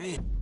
Man.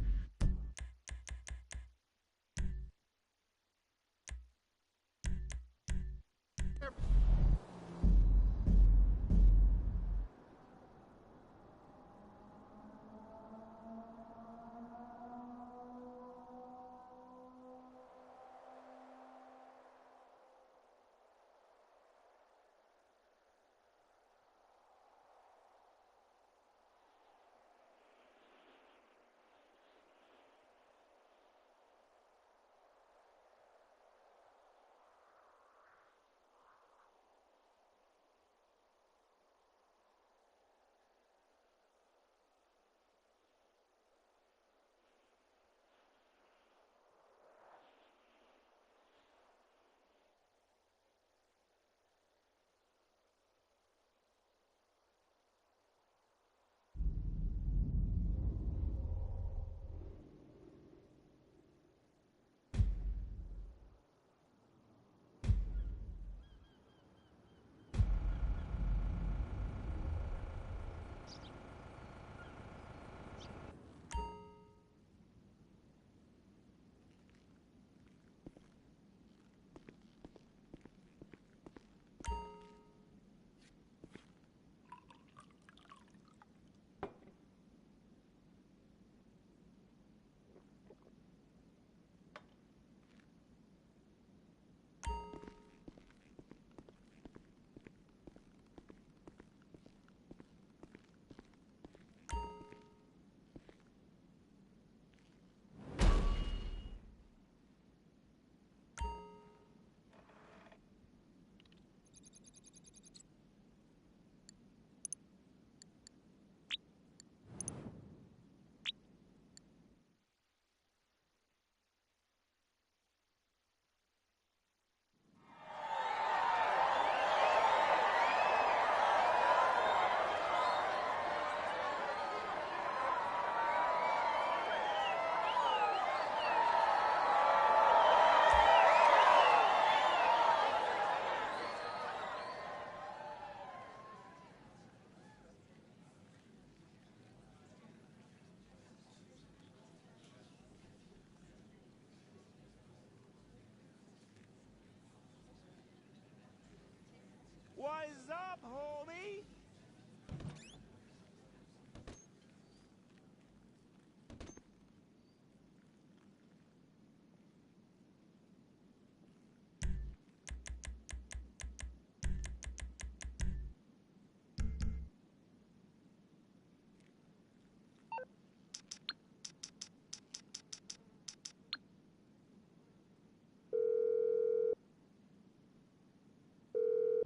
What's up, homie?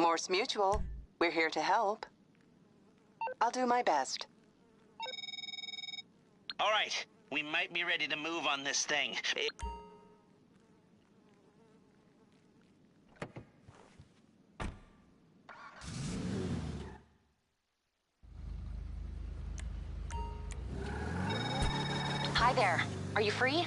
Morse Mutual. We're here to help. I'll do my best. All right, we might be ready to move on this thing. Hi there. Are you free?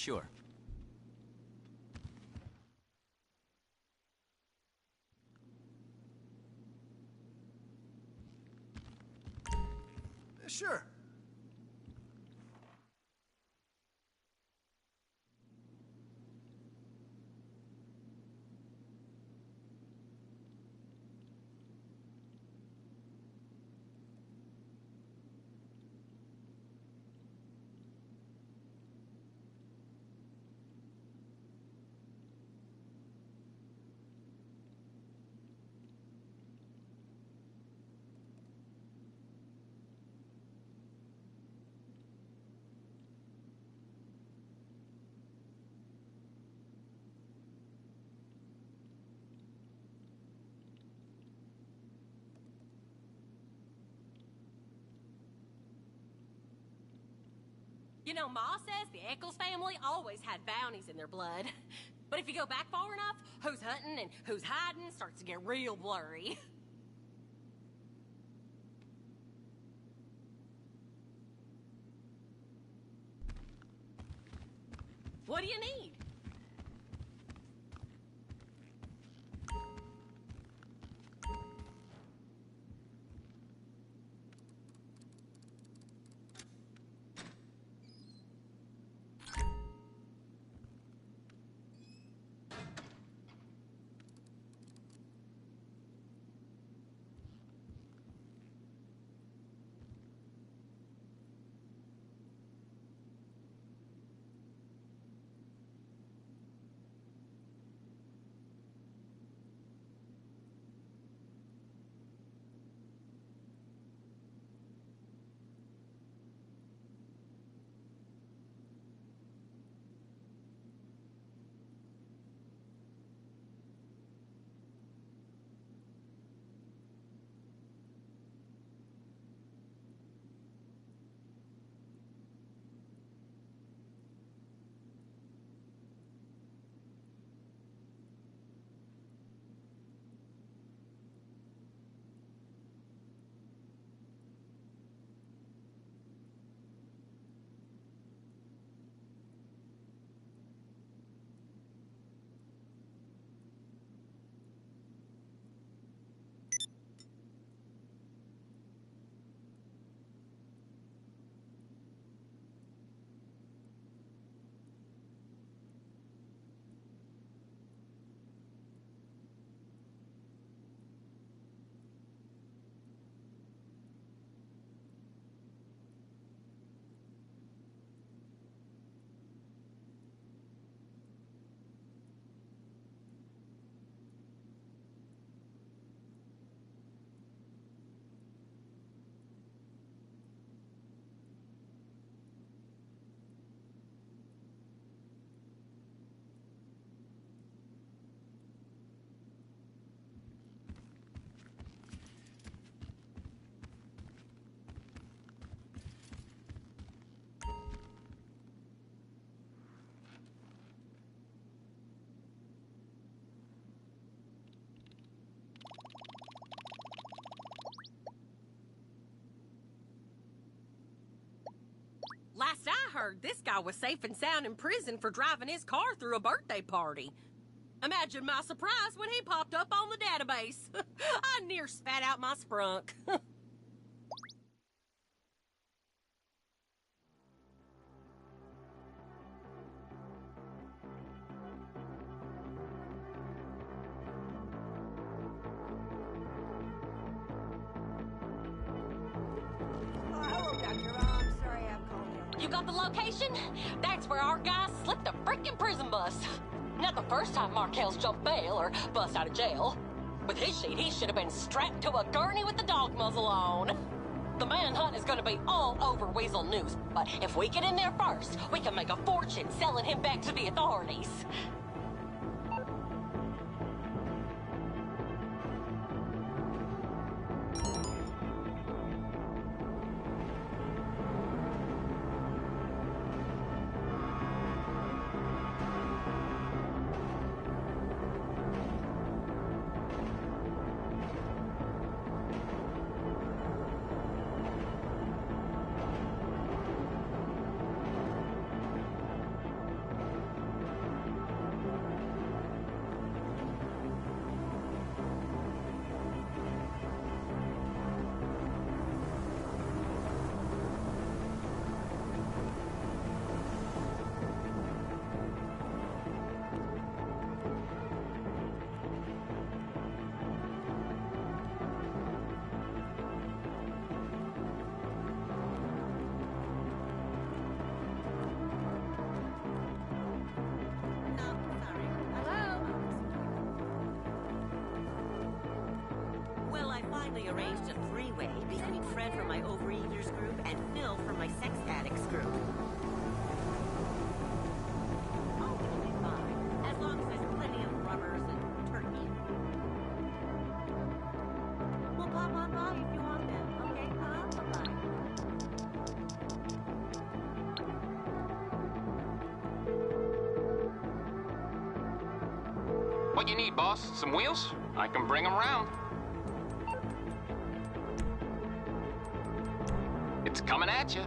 Sure. Sure. You know, Ma says the Eccles family always had bounties in their blood. But if you go back far enough, who's hunting and who's hiding starts to get real blurry. What do you need? Last I heard, this guy was safe and sound in prison for driving his car through a birthday party. Imagine my surprise when he popped up on the database. I near spat out my sprunk. You got the location? That's where our guys slipped a frickin' prison bus. Not the first time Markel's jumped bail or bust out of jail. With his sheet, he should have been strapped to a gurney with the dog muzzle on. The manhunt is gonna be all over Weasel News, but if we get in there first, we can make a fortune selling him back to the authorities. recently arranged a three-way between Fred from my overeaters group and Phil from my sex addicts group. Oh, it'll be fine, as long as there's plenty of rubbers and turkey. We'll pop on by if you want them, okay, huh? Bye-bye. What you need, boss? Some wheels? I can bring them around. It's coming at you.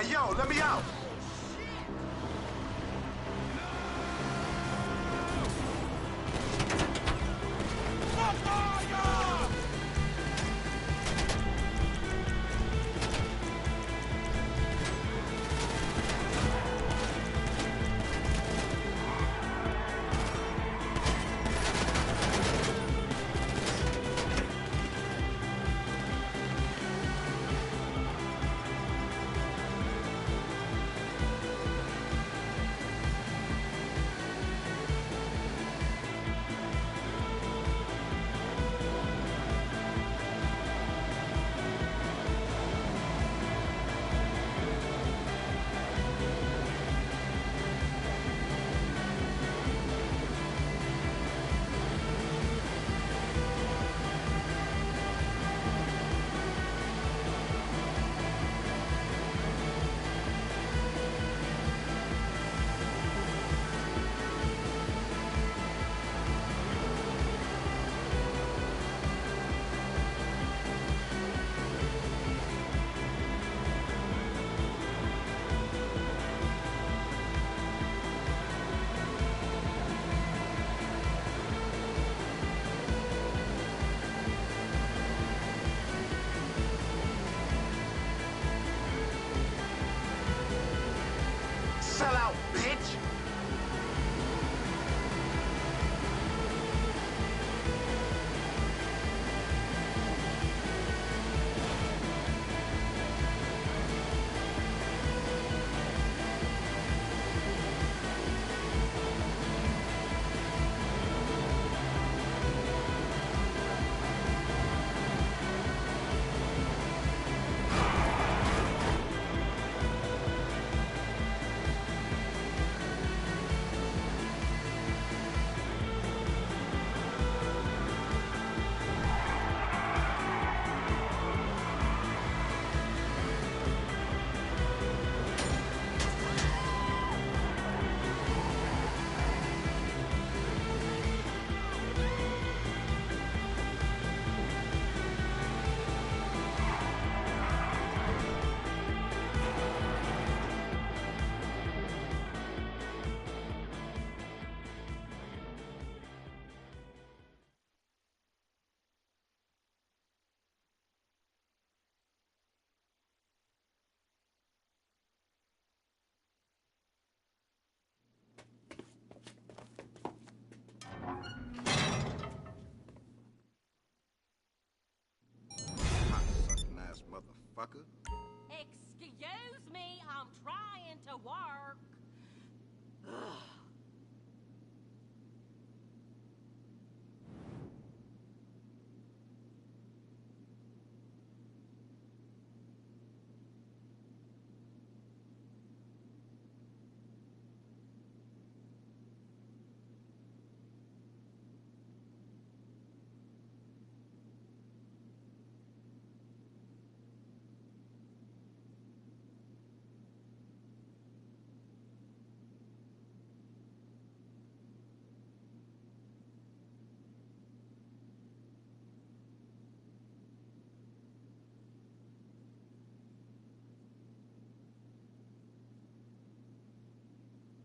Hey, yo, let me out! Sell out, bitch! Cocksucking ass motherfucker. Excuse me, I'm trying to work. Ugh.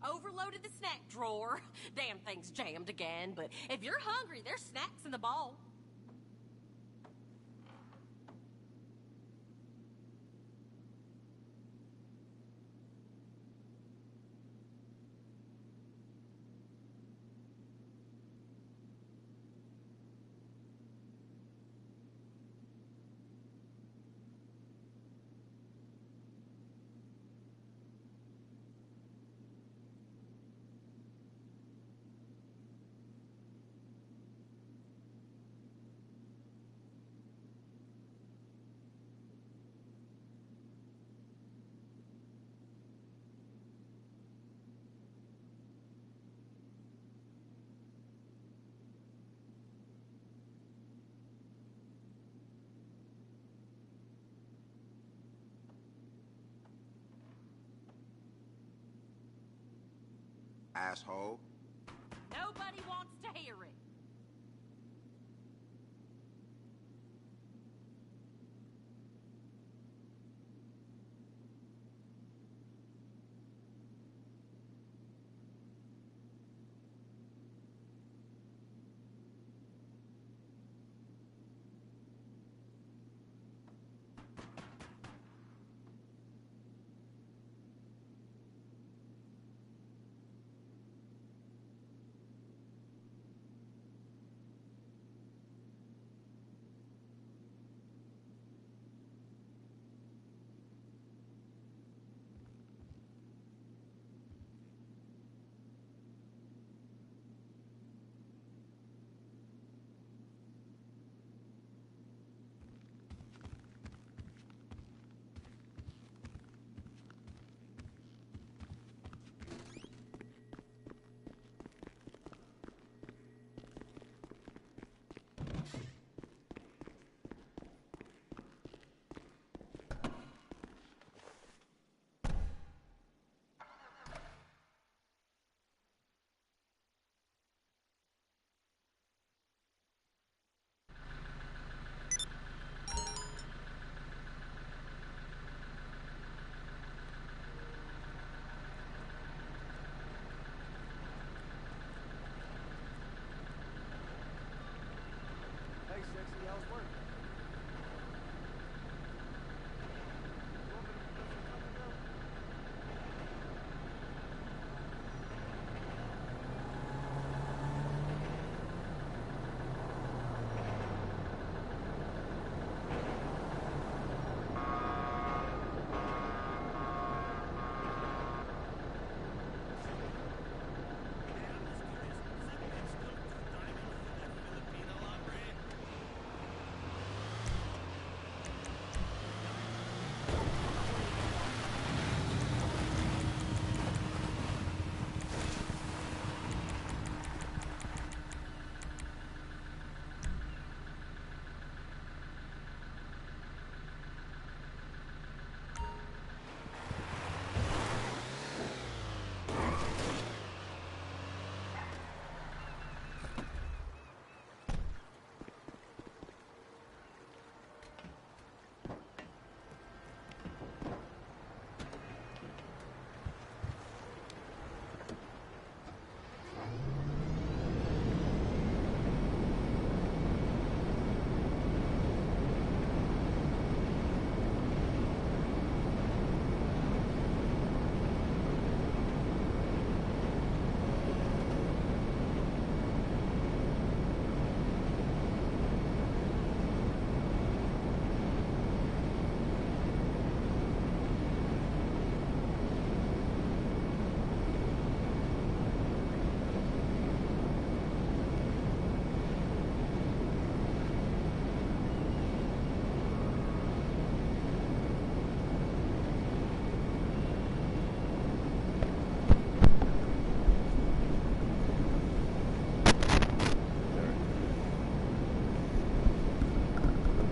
Overloaded the snack drawer. Damn thing's jammed again, but if you're hungry, there's snacks in the bowl. Asshole. Nobody wants to hear it.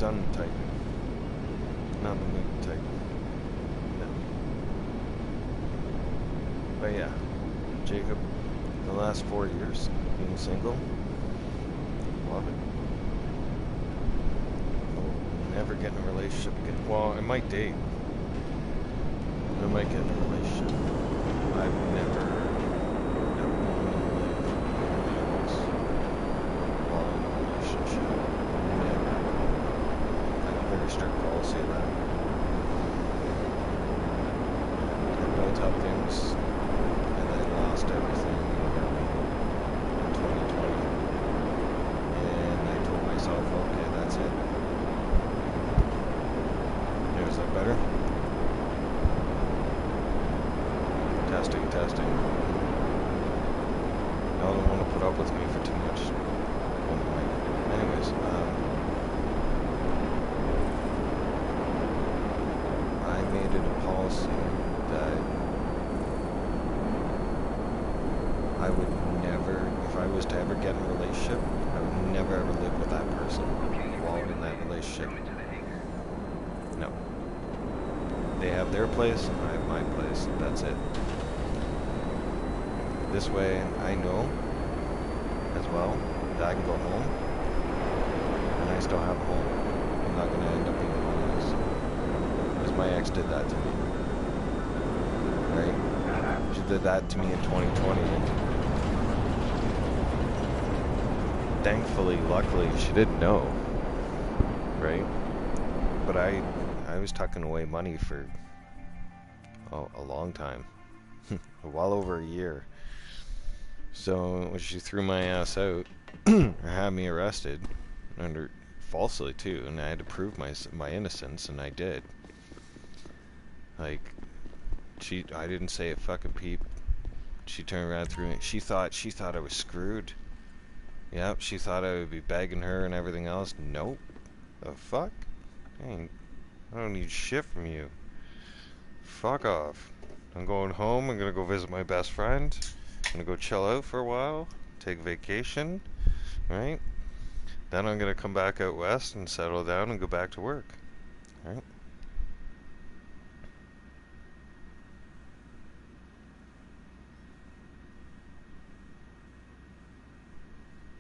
sun type. Not the moon type. No. But yeah, Jacob, the last 4 years being single, love it. I'll never get in a relationship again. Well, I might date. I might get in a relationship. I've never wanted to live while in a relationship. Never. I have a very strict policy of that. I built up things and then lost everything in 2020. And I told myself, okay, that's it. Yeah, is that better? Testing. Y'all don't want to put up with me for too much. Anyways, I made it a policy that I would never, if I was to ever get in a relationship, I would never ever live with that person while in that relationship. No. They have their place, I have my place. That's it. This way, I know as well that I can go home and I still have a home. I'm not going to end up being homeless. Because my ex did that to me. Right? She did that to me in 2020. Thankfully, luckily, she didn't know. Right? But I was tucking away money for a long time. Well over a year. So when she threw my ass out, had me arrested, falsely too, and I had to prove my innocence, and I did. Like, I didn't say a fucking peep. She turned around, threw me. She thought I was screwed. Yep, she thought I would be begging her and everything else. Nope. The fuck? I don't need shit from you. Fuck off. I'm going home. I'm gonna go visit my best friend. I'm gonna go chill out for a while, take vacation, right? Then I'm gonna come back out west and settle down and go back to work, right?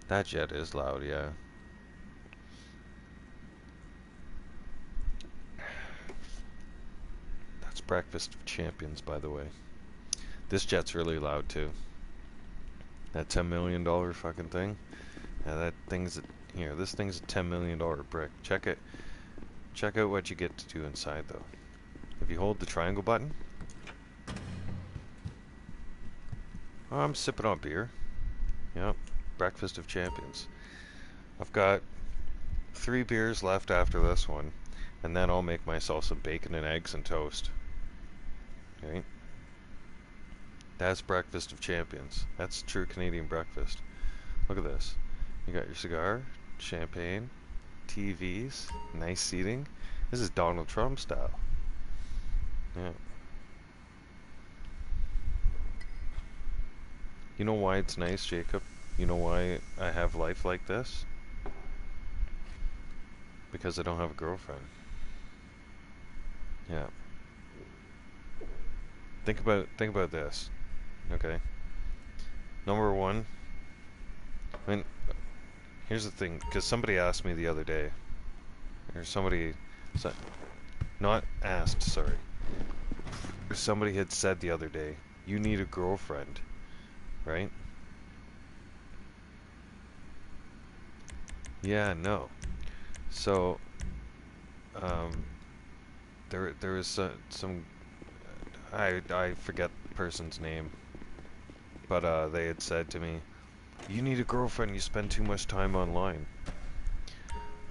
That jet is loud, yeah. That's Breakfast of Champions, by the way. This jet's really loud too. That $10 million fucking thing. Yeah, that thing's here. This thing's a $10 million brick. Check it. Check out what you get to do inside, though. If you hold the triangle button. Oh, I'm sipping on beer. Yep. Breakfast of Champions. I've got 3 beers left after this one, and then I'll make myself some bacon and eggs and toast. Okay. That's Breakfast of Champions. That's true Canadian breakfast. Look at this. You got your cigar, champagne, TVs, nice seating. This is Donald Trump style. Yeah. You know why it's nice, Jacob? You know why I have life like this? Because I don't have a girlfriend. Yeah. Think about this. Okay. Number one, I mean, here's the thing, because somebody asked me the other day, or not asked, sorry. Somebody had said the other day, you need a girlfriend, right? Yeah, no. So, there was some, I forget the person's name. But they had said to me, you need a girlfriend, you spend too much time online.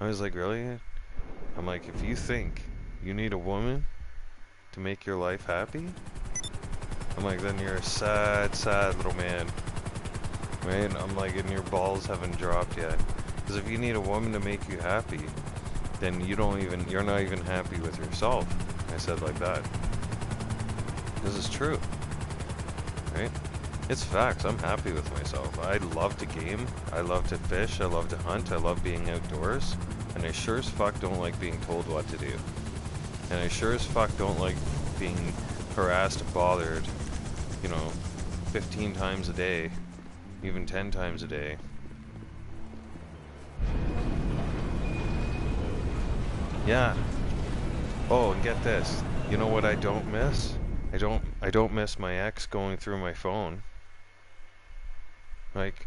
I was like, really? I'm like, if you think you need a woman to make your life happy, I'm like, then you're a sad, sad little man. Right? I'm like, and your balls haven't dropped yet. Because if you need a woman to make you happy, then you're not even happy with yourself. I said like that. This is true. Right? It's facts. I'm happy with myself. I love to game. I love to fish. I love to hunt. I love being outdoors. And I sure as fuck don't like being told what to do. And I sure as fuck don't like being harassed and bothered, you know, 15 times a day, even 10 times a day. Yeah. Oh, and get this. You know what I don't miss? I don't miss my ex going through my phone. Like,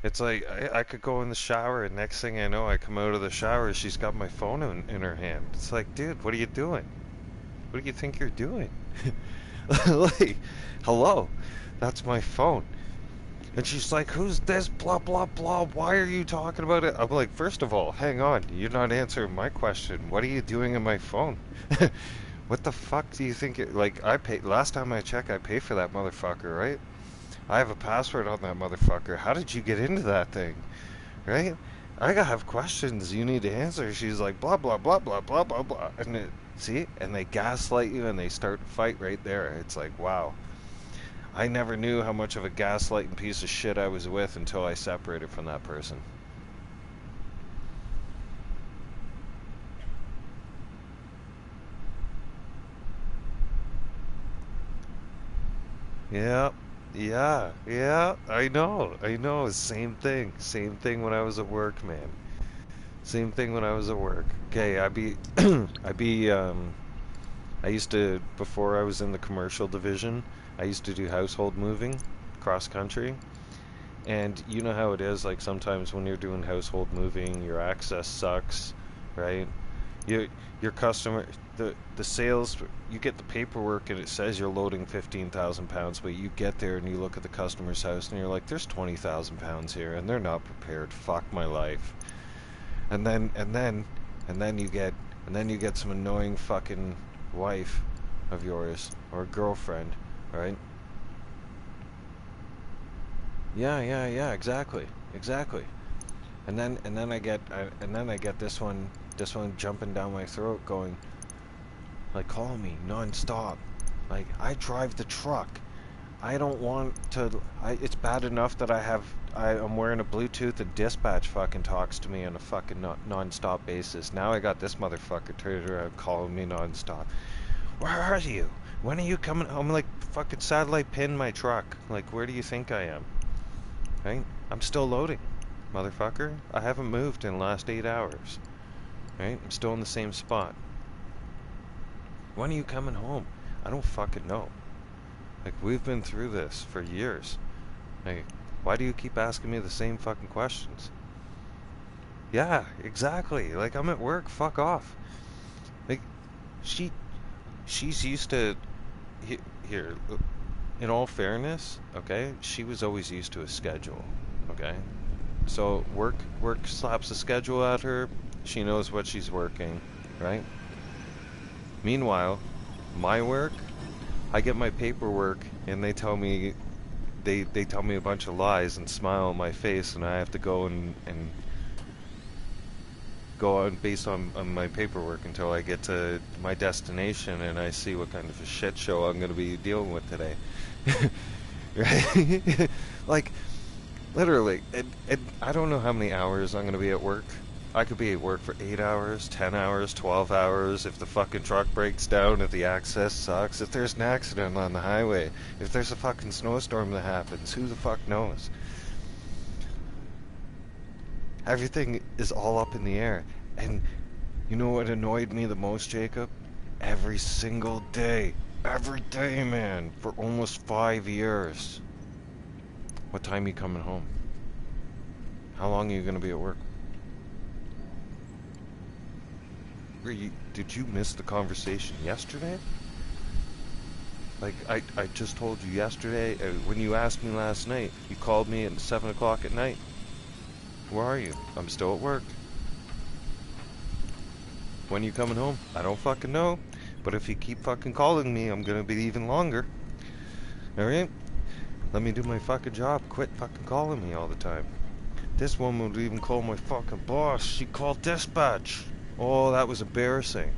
it's like I could go in the shower and next thing I know I come out of the shower, she's got my phone in her hand. It's like, dude, what are you doing? What do you think you're doing? Like, hello, that's my phone. And she's like, who's this? Blah, blah, blah. Why are you talking about it? I'm like, first of all, hang on. You're not answering my question. What are you doing in my phone? What the fuck do you think? Like, I pay. Last time I checked, I pay for that motherfucker, right? I have a password on that motherfucker. How did you get into that thing? Right? I gotta have questions you need to answer. She's like, blah, blah, blah, blah, blah, blah, blah. And see? And they gaslight you and they start to fight right there. It's like, wow. I never knew how much of a gaslighting piece of shit I was with until I separated from that person. Yeah, I know, same thing when I was at work, man. Same thing when I was at work. Okay, I used to, before I was in the commercial division, I used to do household moving, cross country. And you know how it is, like sometimes when you're doing household moving, your access sucks, right? Your customer, the sales, you get the paperwork and it says you're loading 15,000 pounds, but you get there and you look at the customer's house and you're like, there's 20,000 pounds here and they're not prepared. Fuck my life. And then you get some annoying fucking wife of yours or girlfriend, right? Yeah, exactly. And then I get this one jumping down my throat going, like, call me non-stop. Like, I drive the truck. I don't want to, it's bad enough that I'm wearing a Bluetooth and dispatch fucking talks to me on a fucking non-stop basis. Now I got this motherfucker turned around calling me non-stop. Where are you? When are you coming home? Like, fucking satellite pin my truck. Like, where do you think I am? Right? I'm still loading, motherfucker. I haven't moved in the last 8 hours. Right? I'm still in the same spot. When are you coming home? I don't fucking know. Like, we've been through this for years. Like, why do you keep asking me the same fucking questions? Yeah, exactly. Like, I'm at work. Fuck off. Like, she's used to... Here, in all fairness, okay, she was always used to a schedule, okay? So, work slaps a schedule at her. She knows what she's working, right? Meanwhile, my work, I get my paperwork and they tell me a bunch of lies and smile on my face, and I have to go and go on based on my paperwork until I get to my destination and I see what kind of a shit show I'm going to be dealing with today. Right? Like, literally, and I don't know how many hours I'm going to be at work. I could be at work for 8 hours, 10 hours, 12 hours, if the fucking truck breaks down, if the access sucks, if there's an accident on the highway, if there's a fucking snowstorm that happens, who the fuck knows? Everything is all up in the air. And you know what annoyed me the most, Jacob? Every single day, man, for almost 5 years. What time are you coming home? How long are you going to be at work? Did you miss the conversation yesterday? Like, I just told you yesterday, when you asked me last night, you called me at 7 o'clock at night. Where are you? I'm still at work. When are you coming home? I don't fucking know. But if you keep fucking calling me, I'm gonna be even longer. Alright? Let me do my fucking job. Quit fucking calling me all the time. This woman would even call my fucking boss. She called dispatch. Oh, that was embarrassing.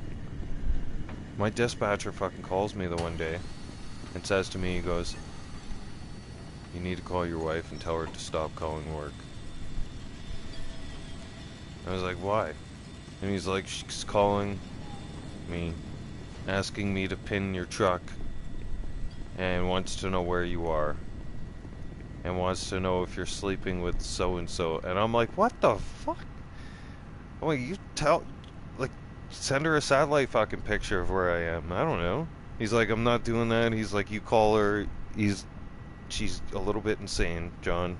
My dispatcher fucking calls me the one day and says to me, he goes, you need to call your wife and tell her to stop calling work. I was like, why? And he's like, she's calling me, asking me to pin your truck, and wants to know where you are, and wants to know if you're sleeping with so-and-so. And I'm like, what the fuck? Oh, you like, send her a satellite fucking picture of where I am. I don't know. He's like, I'm not doing that. He's like, you call her. She's a little bit insane, John.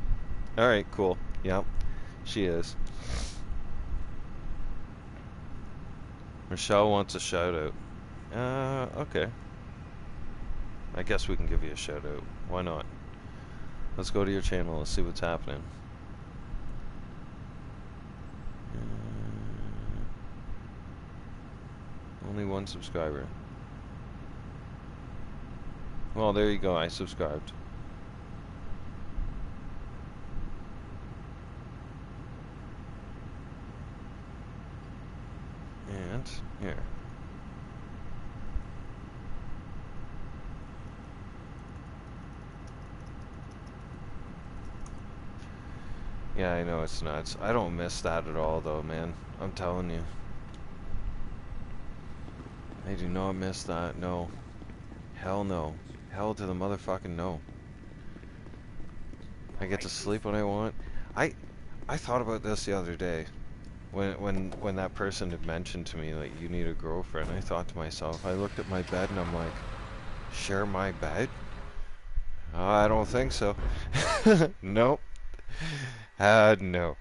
Alright, cool. Yep, she is. Michelle wants a shout out. Okay. I guess we can give you a shout out. Why not? Let's go to your channel and see what's happening. Only one subscriber. Well, there you go. I subscribed. And here. Yeah, I know it's nuts. I don't miss that at all, though, man. I'm telling you. I do not miss that. No. Hell no. Hell to the motherfucking no. I get to sleep when I want. I thought about this the other day. When that person had mentioned to me, like, you need a girlfriend, I thought to myself, I looked at my bed and I'm like, share my bed? I don't think so. Nope. No.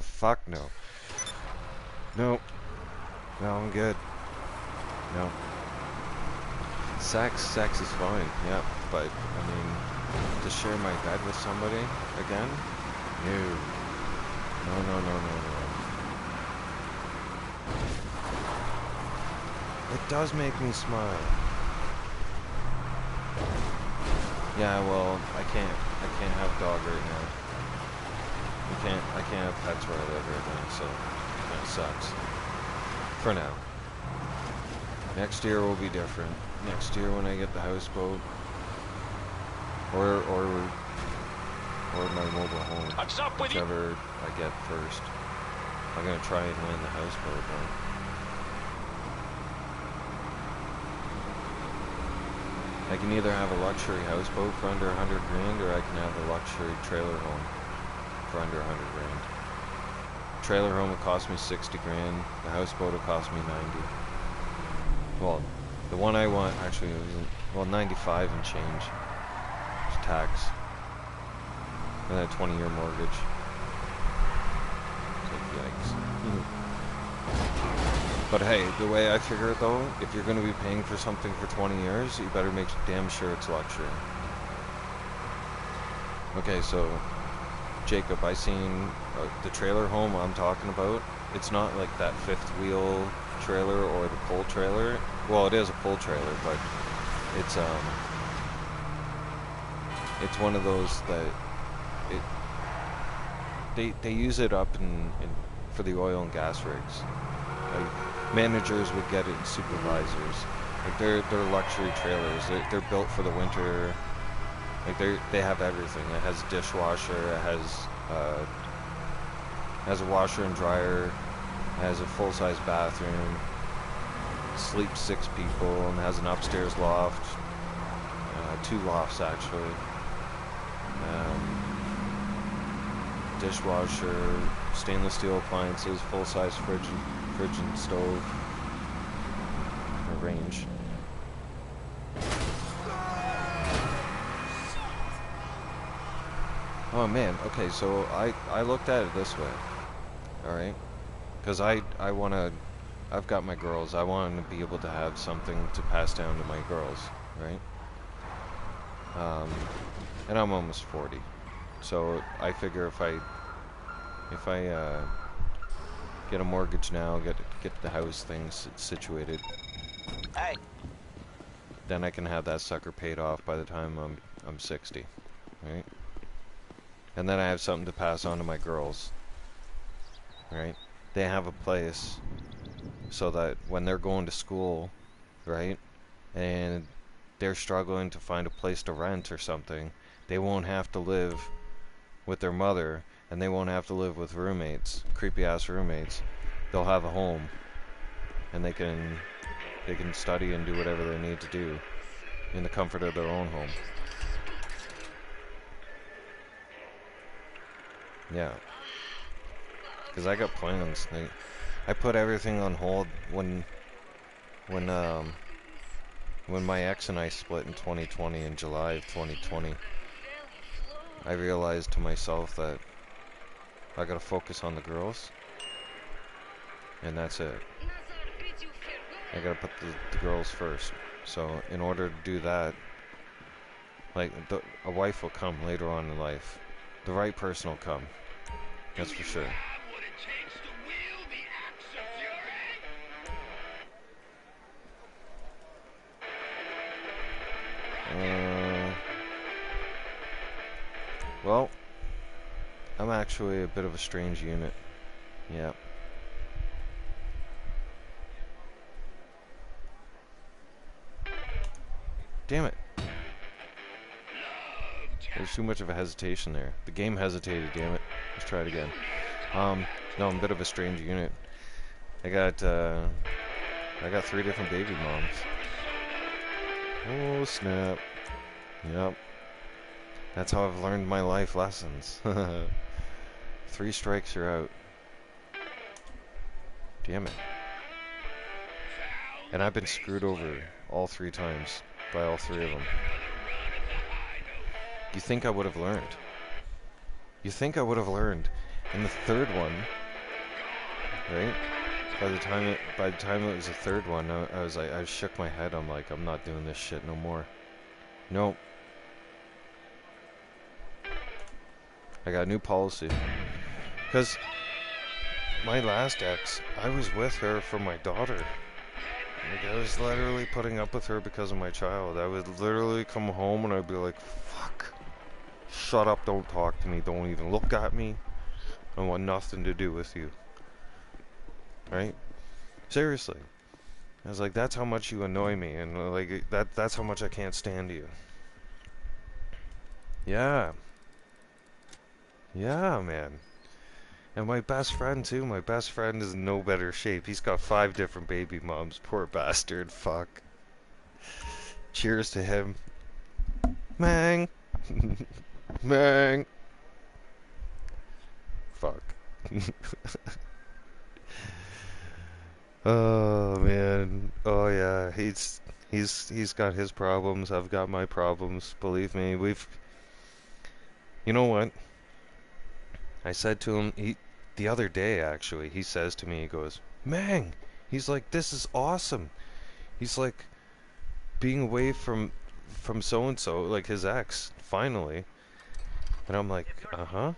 Fuck no. Nope. No, I'm good. No. Sex is fine, yeah, but, I mean, to share my bed with somebody again? No. No. It does make me smile. Yeah, well, I can't have a dog right now. I can't have pets where I live right now, so that sucks. For now. Next year will be different. Next year when I get the houseboat, or my mobile home, whichever I get first. I'm gonna try and land the houseboat though. I can either have a luxury houseboat for under 100 grand, or I can have a luxury trailer home for under 100 grand. Trailer home would cost me 60 grand. The houseboat would cost me 90. Well, the one I want actually isn't, well, 95 and change. It's tax. And then a 20-year mortgage. So, yikes. But hey, the way I figure it though, if you're going to be paying for something for 20 years, you better make damn sure it's luxury. Okay, so Jacob, I seen the trailer home I'm talking about. It's not like that fifth wheel trailer or the pull trailer. Well, it is a pull trailer, but it's one of those that they use it up in for the oil and gas rigs. Like, managers would get it, and supervisors. Like, they're luxury trailers. They're built for the winter. Like, they have everything. It has a dishwasher. It has a washer and dryer. It has a full-size bathroom. Sleeps 6 people, and has an upstairs loft. 2 lofts actually. Dishwasher, stainless steel appliances, full-size fridge and stove, or range. Oh man, okay, so I looked at it this way, alright? Because I've got my girls, I want to be able to have something to pass down to my girls, right? And I'm almost 40, so I figure if I get a mortgage now, get the house things situated, Hey. then I can have that sucker paid off by the time I'm 60, right? And then I have something to pass on to my girls, right? They have a place so that when they're going to school, right, and they're struggling to find a place to rent or something, they won't have to live with their mother, and they won't have to live with roommates, creepy ass roommates, they'll have a home, and they can study and do whatever they need to do in the comfort of their own home. Yeah. Because I got plans. I put everything on hold when my ex and I split in 2020, in July of 2020. I realized to myself that I gotta focus on the girls, and that's it. I gotta put the girls first. So in order to do that, like, a wife will come later on in life. The right person will come. That's for sure. Well, I'm actually a bit of a strange unit. Yeah. Damn it. There's too much of a hesitation there. The game hesitated, damn it. Let's try it again. No, I'm a bit of a strange unit. I got 3 different baby moms. Oh, snap. Yep. That's how I've learned my life lessons. 3 strikes, you're out. Damn it. And I've been screwed over all 3 times by all 3 of them. You think I would have learned. You think I would have learned. And the 3rd one, right? By the time it was the 3rd one, I shook my head. I'm like, I'm not doing this shit no more. Nope. I got a new policy. Because my last ex, I was with her for my daughter. Like, I was literally putting up with her because of my child. I would literally come home and I'd be like, fuck. Shut up, don't talk to me, don't even look at me. I want nothing to do with you. Right? Seriously. I was like, that's how much you annoy me, and like that's how much I can't stand you. Yeah. Yeah, man. And my best friend too, my best friend is in no better shape. He's got 5 different baby moms, poor bastard, fuck. Cheers to him. Mang. Mang. Fuck. Oh man. Oh yeah. He's got his problems. I've got my problems. Believe me. You know what? I said to him the other day actually. He says to me, he goes, "Mang." He's like, "This is awesome." He's like, being away from so and so, like his ex, finally. And I'm like, uh-huh.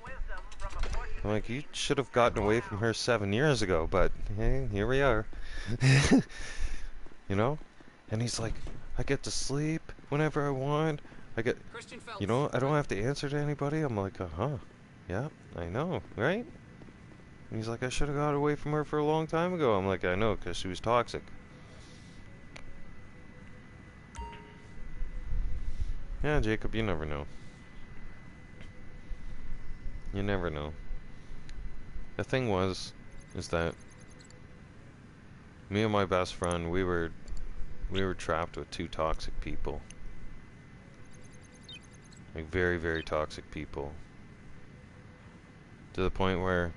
I'm like, you should have gotten away from her 7 years ago, but hey, here we are. You know? And he's like, I get to sleep whenever I want. I don't have to answer to anybody. I'm like, uh-huh. Yeah, I know, right? And he's like, I should have got away from her for a long time ago. I'm like, I know, because she was toxic. Yeah, Jacob, you never know. You never know. The thing is that me and my best friend, we were trapped with 2 toxic people. Like, very, very toxic people. To the point where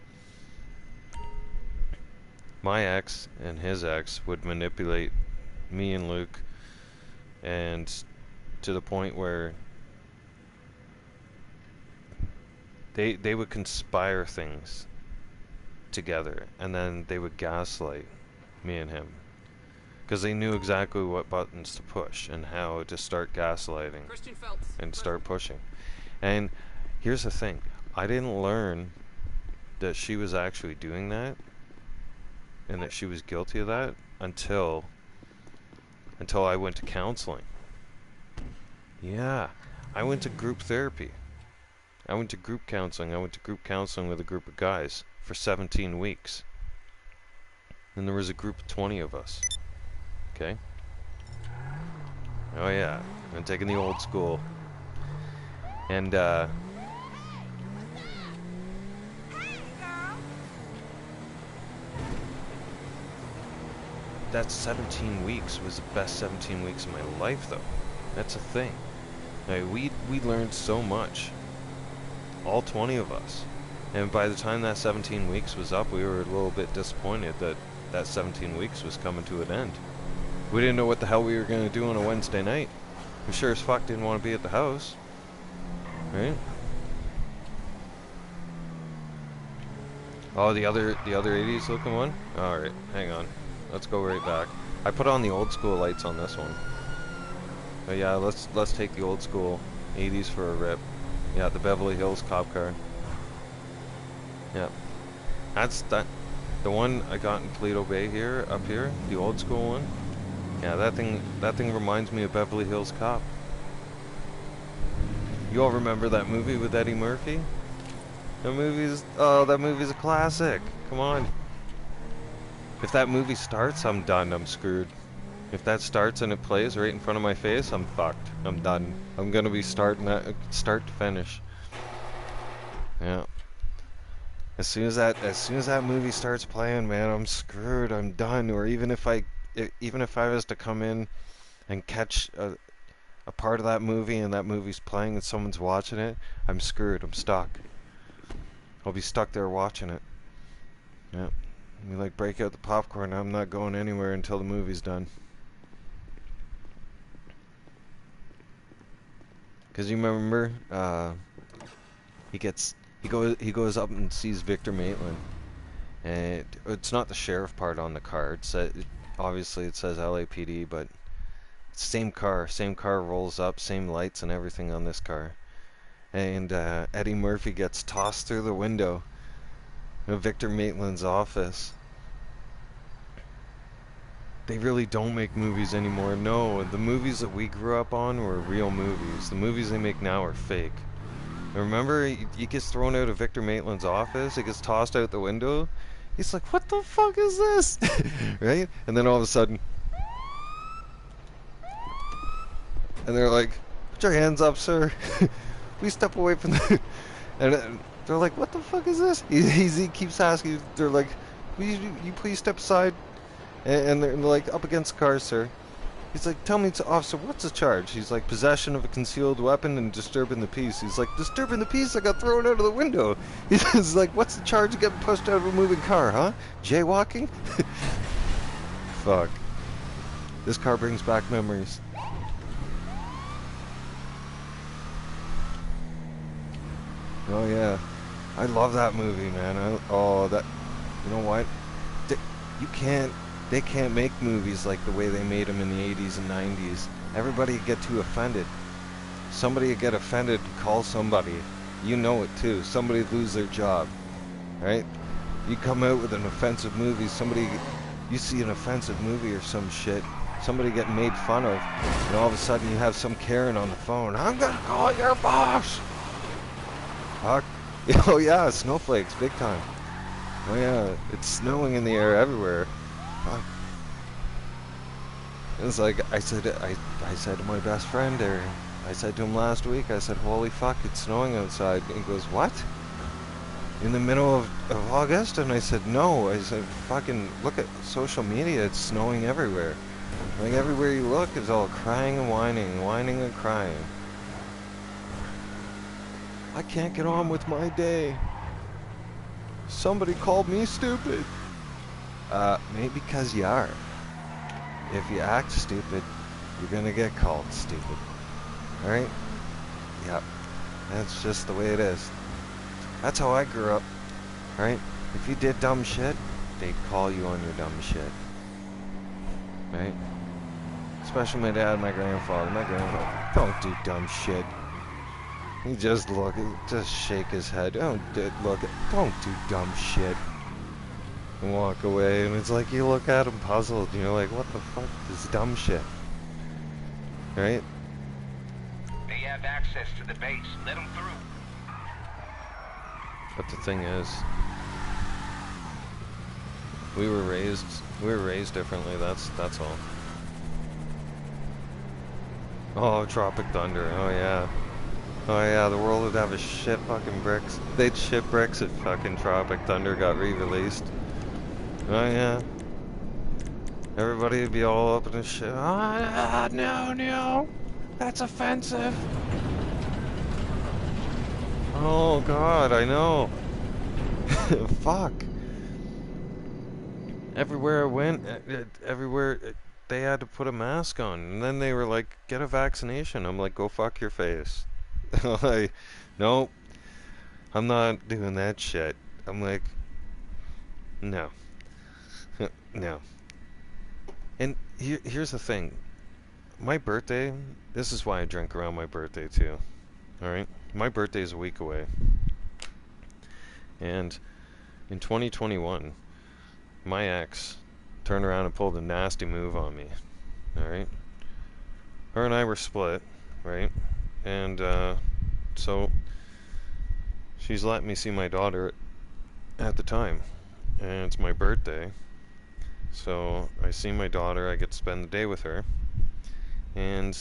my ex and his ex would manipulate me and Luke, and to the point where they would conspire things together, and then they would gaslight me and him, because they knew exactly what buttons to push and how to start gaslighting and start pushing. And here's the thing, I didn't learn that she was actually doing that and that she was guilty of that until I went to counseling. Yeah, I went to group therapy. I went to group counseling. I went to group counseling with a group of guys for 17 weeks. And there was a group of 20 of us. Okay? Oh yeah, I'm taking the old school. And that 17 weeks was the best 17 weeks of my life, though. That's a thing. Like, we learned so much, all 20 of us. And by the time that 17 weeks was up, we were a little bit disappointed that that 17 weeks was coming to an end. We didn't know what the hell we were going to do on a Wednesday night. We sure as fuck didn't want to be at the house. Right? Oh, the other 80s looking one? Alright, hang on. Let's go right back. I put on the old school lights on this one. But yeah, let's take the old school 80s for a rip. Yeah, the Beverly Hills cop car. Yeah. That's that. The one I got in Toledo Bay here, up here, the old school one. Yeah, that thing reminds me of Beverly Hills Cop. You all remember that movie with Eddie Murphy? That movie's a classic. Come on. If that movie starts, I'm done. I'm screwed. If that starts and it plays right in front of my face, I'm fucked. I'm done. I'm gonna be starting that start to finish. Yeah. As soon as that movie starts playing, man, I'm screwed. I'm done. Or even if I was to come in and catch a part of that movie and that movie's playing and someone's watching it, I'm screwed. I'm stuck. I'll be stuck there watching it. Yeah. We like break out the popcorn. I'm not going anywhere until the movie's done. Cause you remember, he goes up and sees Victor Maitland, and it's not the sheriff part on the card. Obviously it says LAPD, but same car rolls up, same lights and everything on this car, and Eddie Murphy gets tossed through the window of Victor Maitland's office. They really don't make movies anymore. No, the movies that we grew up on were real movies. The movies they make now are fake. Remember, he gets thrown out of Victor Maitland's office. He gets tossed out the window. He's like, "What the fuck is this?" Right? And then all of a sudden, and they're like, "Put your hands up, sir." We step away from the. And they're like, "What the fuck is this?" He keeps asking. They're like, "Will you please step aside?" And they're like, "Up against the car, sir." He's like, "Tell me, officer, what's the charge?" He's like, "Possession of a concealed weapon and disturbing the peace." He's like, "Disturbing the peace? I got thrown out of the window." He's like, "What's the charge of getting pushed out of a moving car, huh? Jaywalking?" Fuck. This car brings back memories. Oh yeah. I love that movie, man. You know what? They can't make movies like the way they made them in the 80s and 90s. Everybody would get too offended. Somebody would get offended and call somebody. You know it too. Somebody would lose their job. Right? You come out with an offensive movie, you see an offensive movie or some shit, somebody getting made fun of, and all of a sudden you have some Karen on the phone. "I'm gonna call your boss!" Fuck. Oh yeah, snowflakes, big time. Oh yeah, it's snowing in the air everywhere. Fuck. It's like I said to my best friend, or I said to him last week, I said, "Holy fuck, it's snowing outside." And he goes, "What? In the middle of August?" And I said, "No." I said, "Fucking look at social media, it's snowing everywhere. Like everywhere you look is all crying and whining and crying. I can't get on with my day. Somebody called me stupid." Maybe because you are. If you act stupid, you're gonna get called stupid. Alright? Yep. That's just the way it is. That's how I grew up. Right? If you did dumb shit, they'd call you on your dumb shit. Right? Especially my dad and my grandfather. My grandfather, "Don't do dumb shit." He just shake his head. Don't do dumb shit. And walk away, and it's like you look at him puzzled, and you're like, "What the fuck is dumb shit?" Right? They have access to the base. Let them through. But the thing is, we were raised differently. That's all. Oh, Tropic Thunder. Oh yeah. Oh yeah, the world would have a shit fucking bricks. They'd shit bricks if fucking Tropic Thunder got re-released. Oh yeah. Everybody would be all up in the shit. No, no, that's offensive. Oh God, I know. Fuck. Everywhere I went, everywhere they had to put a mask on, and then they were like, "Get a vaccination." I'm like, "Go fuck your face." Like, nope, I'm not doing that shit. I'm like, no, no. And here's the thing. My birthday, this is why I drink around my birthday too. Alright? My birthday is a week away. And in 2021, my ex turned around and pulled a nasty move on me. Alright? Her and I were split, right? And so she's let me see my daughter at the time. And it's my birthday. So I see my daughter, I get to spend the day with her. And,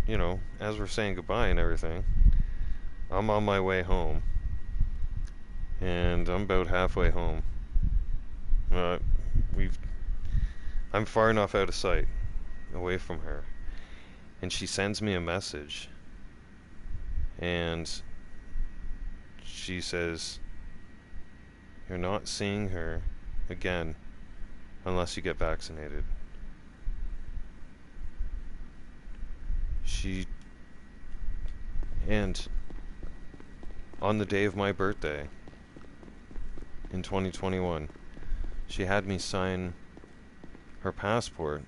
you know, as we're saying goodbye and everything, I'm on my way home. And I'm about halfway home. I'm far enough out of sight, away from her. And she sends me a message. And she says, "You're not seeing her again unless you get vaccinated." And on the day of my birthday in 2021, she had me sign her passport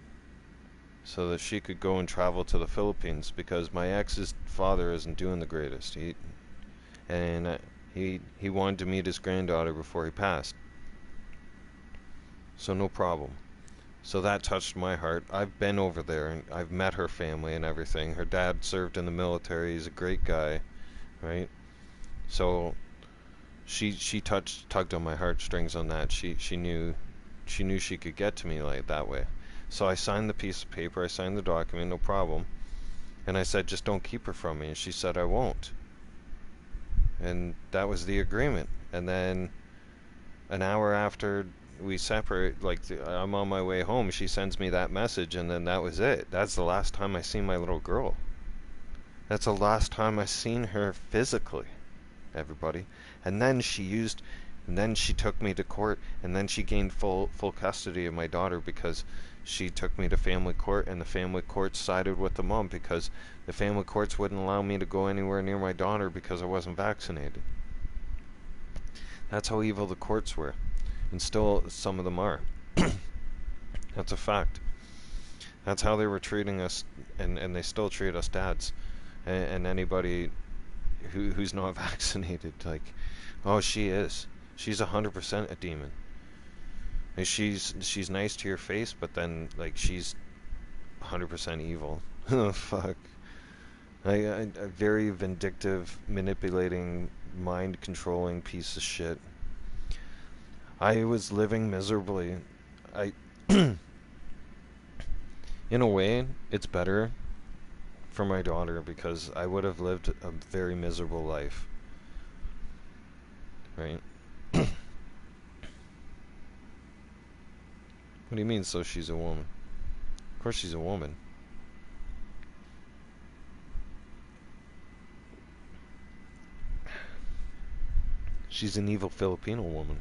so that she could go and travel to the Philippines, because my ex's father isn't doing the greatest. He wanted to meet his granddaughter before he passed. So no problem. So that touched my heart. I've been over there and I've met her family and everything. Her dad served in the military. He's a great guy, right? So she tugged on my heartstrings on that. She knew she could get to me like that way. So I signed the piece of paper. I signed the document, no problem. And I said, "Just don't keep her from me." And she said, "I won't." And that was the agreement. And then an hour after we separate, like I'm on my way home, she sends me that message, and then that was it. That's the last time I seen my little girl. That's the last time I seen her physically, everybody. And then she took me to court, and then she gained full custody of my daughter because she took me to family court, and the family court sided with the mom because the family courts wouldn't allow me to go anywhere near my daughter because I wasn't vaccinated. That's how evil the courts were. And still, some of them are. That's a fact. That's how they were treating us, and they still treat us dads. And anybody who's not vaccinated, like, oh, she's 100% a demon. And she's nice to your face, but then, like, she's 100% evil. Oh, fuck. A very vindictive, manipulating, mind-controlling piece of shit. I was living miserably. In a way, it's better for my daughter because I would have lived a very miserable life. Right? What do you mean, so she's a woman? Of course she's a woman. She's an evil Filipino woman.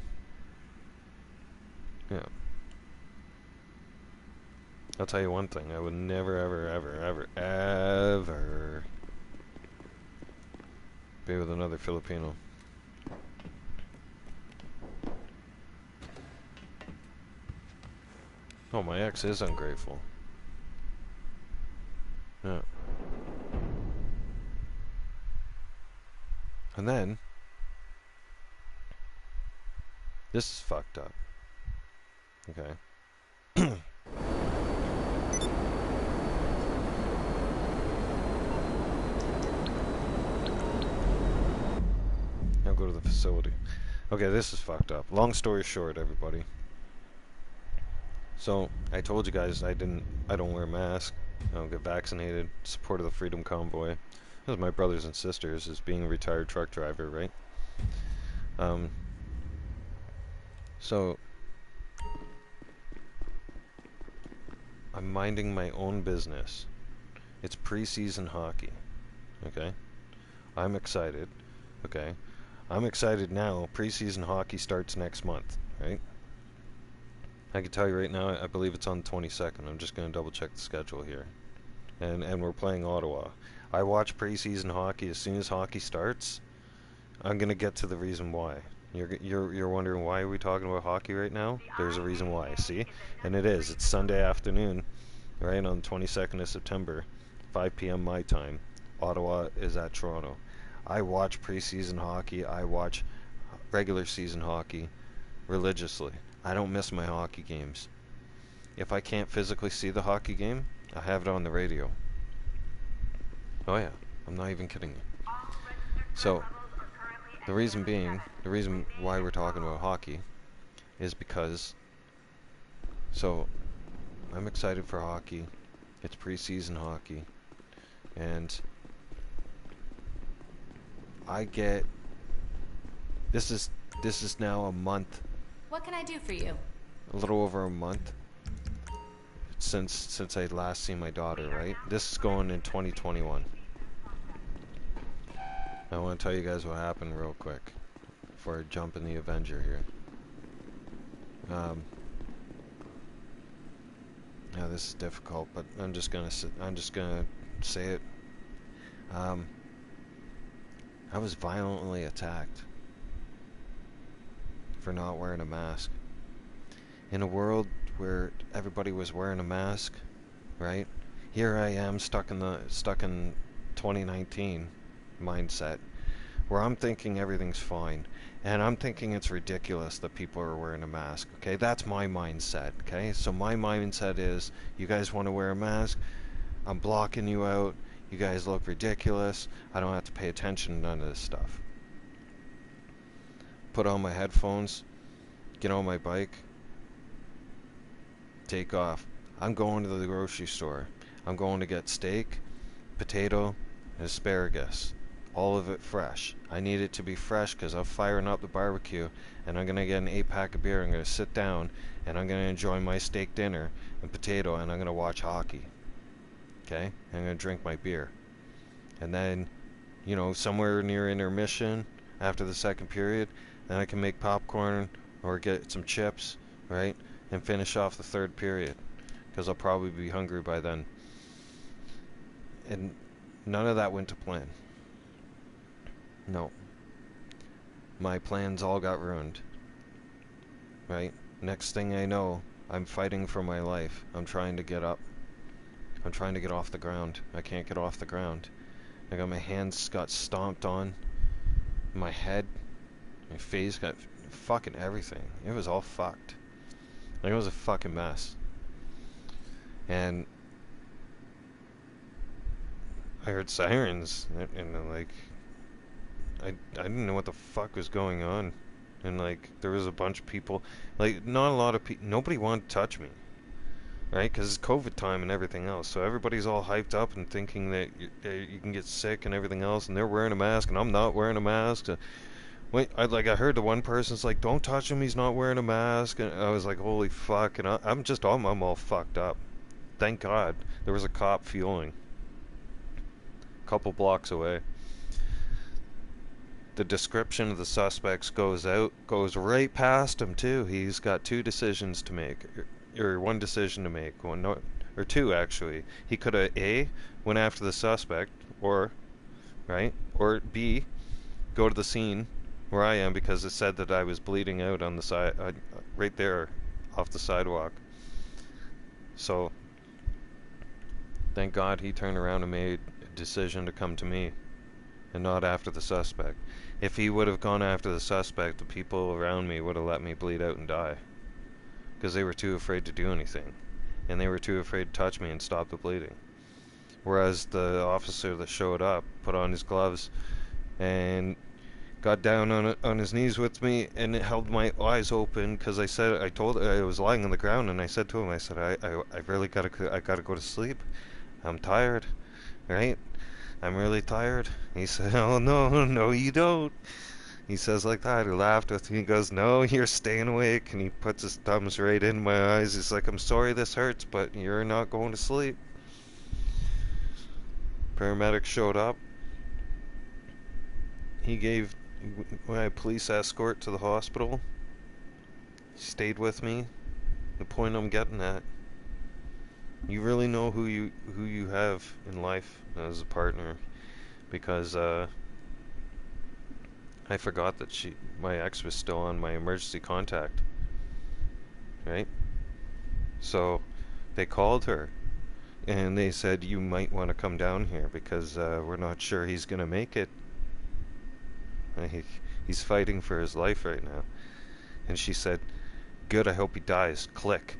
Yeah. I'll tell you one thing. I would never, ever, ever, ever, ever be with another Filipino. Oh, my ex is ungrateful. Yeah. And then, this is fucked up. Okay. Now go to the facility. Okay, this is fucked up. Long story short, everybody. So, I told you guys I don't wear a mask. I don't get vaccinated. Support of the Freedom Convoy. This is my brothers and sisters as being a retired truck driver, right? So I'm minding my own business. It's preseason hockey. Okay? I'm excited. Okay? I'm excited now. Preseason hockey starts next month, right? I can tell you right now, I believe it's on the 22nd. I'm just going to double check the schedule here. And we're playing Ottawa. I watch preseason hockey as soon as hockey starts. I'm going to get to the reason why. You're wondering why are we talking about hockey right now? There's a reason why, see? And it is. It's Sunday afternoon, right, on the 22nd of September, 5 p.m. my time. Ottawa is at Toronto. I watch preseason hockey. I watch regular season hockey religiously. I don't miss my hockey games. If I can't physically see the hockey game, I have it on the radio. Oh yeah, I'm not even kidding you. So, the reason why we're talking about hockey is because, so, I'm excited for hockey. It's preseason hockey. And I get, this is now a month. What can I do for you? A little over a month since I last seen my daughter, right? This is going in 2021. I want to tell you guys what happened real quick before I jump in the Avenger here. Yeah, this is difficult, but I'm just gonna say it. I was violently attacked for not wearing a mask. In a world where everybody was wearing a mask, right? Here I am stuck in 2019 mindset where I'm thinking everything's fine, and I'm thinking it's ridiculous that people are wearing a mask. Okay, that's my mindset. Okay, so my mindset is, you guys want to wear a mask, I'm blocking you out, you guys look ridiculous, I don't have to pay attention to none of this stuff. Put on my headphones, get on my bike, take off. I'm going to the grocery store. I'm going to get steak, potato, and asparagus. All of it fresh. I need it to be fresh because I'm firing up the barbecue, and I'm going to get an 8-pack of beer. I'm going to sit down and I'm going to enjoy my steak dinner and potato, and I'm going to watch hockey. Okay? I'm going to drink my beer. And then, you know, somewhere near intermission after the second period, then I can make popcorn or get some chips, right? And finish off the third period, because I'll probably be hungry by then. And none of that went to plan. No. My plans all got ruined. Right? Next thing I know, I'm fighting for my life. I'm trying to get up. I'm trying to get off the ground. I can't get off the ground. I got my hands got stomped on. My head, my face got fucking everything. It was all fucked. Like, it was a fucking mess. And I heard sirens, and like, I didn't know what the fuck was going on. And like, there was a bunch of people, like, not a lot of people, nobody wanted to touch me, right? Because it's COVID time and everything else, so everybody's all hyped up and thinking that you can get sick and everything else, and they're wearing a mask and I'm not wearing a mask. Wait, I heard the one person's like, don't touch him, he's not wearing a mask, and I was like, holy fuck, and I'm all fucked up. Thank God there was a cop fueling a couple blocks away. The description of the suspects goes right past him too. He's got two decisions to make, or one decision to make, or two actually. He could have A, went after the suspect, or B, go to the scene where I am, because it said that I was bleeding out on the side, right there off the sidewalk. So thank God he turned around and made a decision to come to me and not after the suspect. If he would have gone after the suspect, the people around me would have let me bleed out and die, because they were too afraid to do anything, and they were too afraid to touch me and stop the bleeding. Whereas the officer that showed up put on his gloves and got down on his knees with me and held my eyes open, because I was lying on the ground, and I said to him, I said, I really gotta go to sleep. I'm tired, right? I'm really tired. He said, oh no, you don't. He says like that. He laughed with me. He goes, no, you're staying awake. And he puts his thumbs right in my eyes. He's like, I'm sorry this hurts, but you're not going to sleep. Paramedics showed up. He gave my police escort to the hospital. He stayed with me. The point I'm getting at, you really know who you have in life as a partner, because I forgot that my ex was still on my emergency contact, right? So they called her and they said, you might want to come down here because we're not sure he's gonna make it. He's fighting for his life right now. And she said, good, I hope he dies. Click.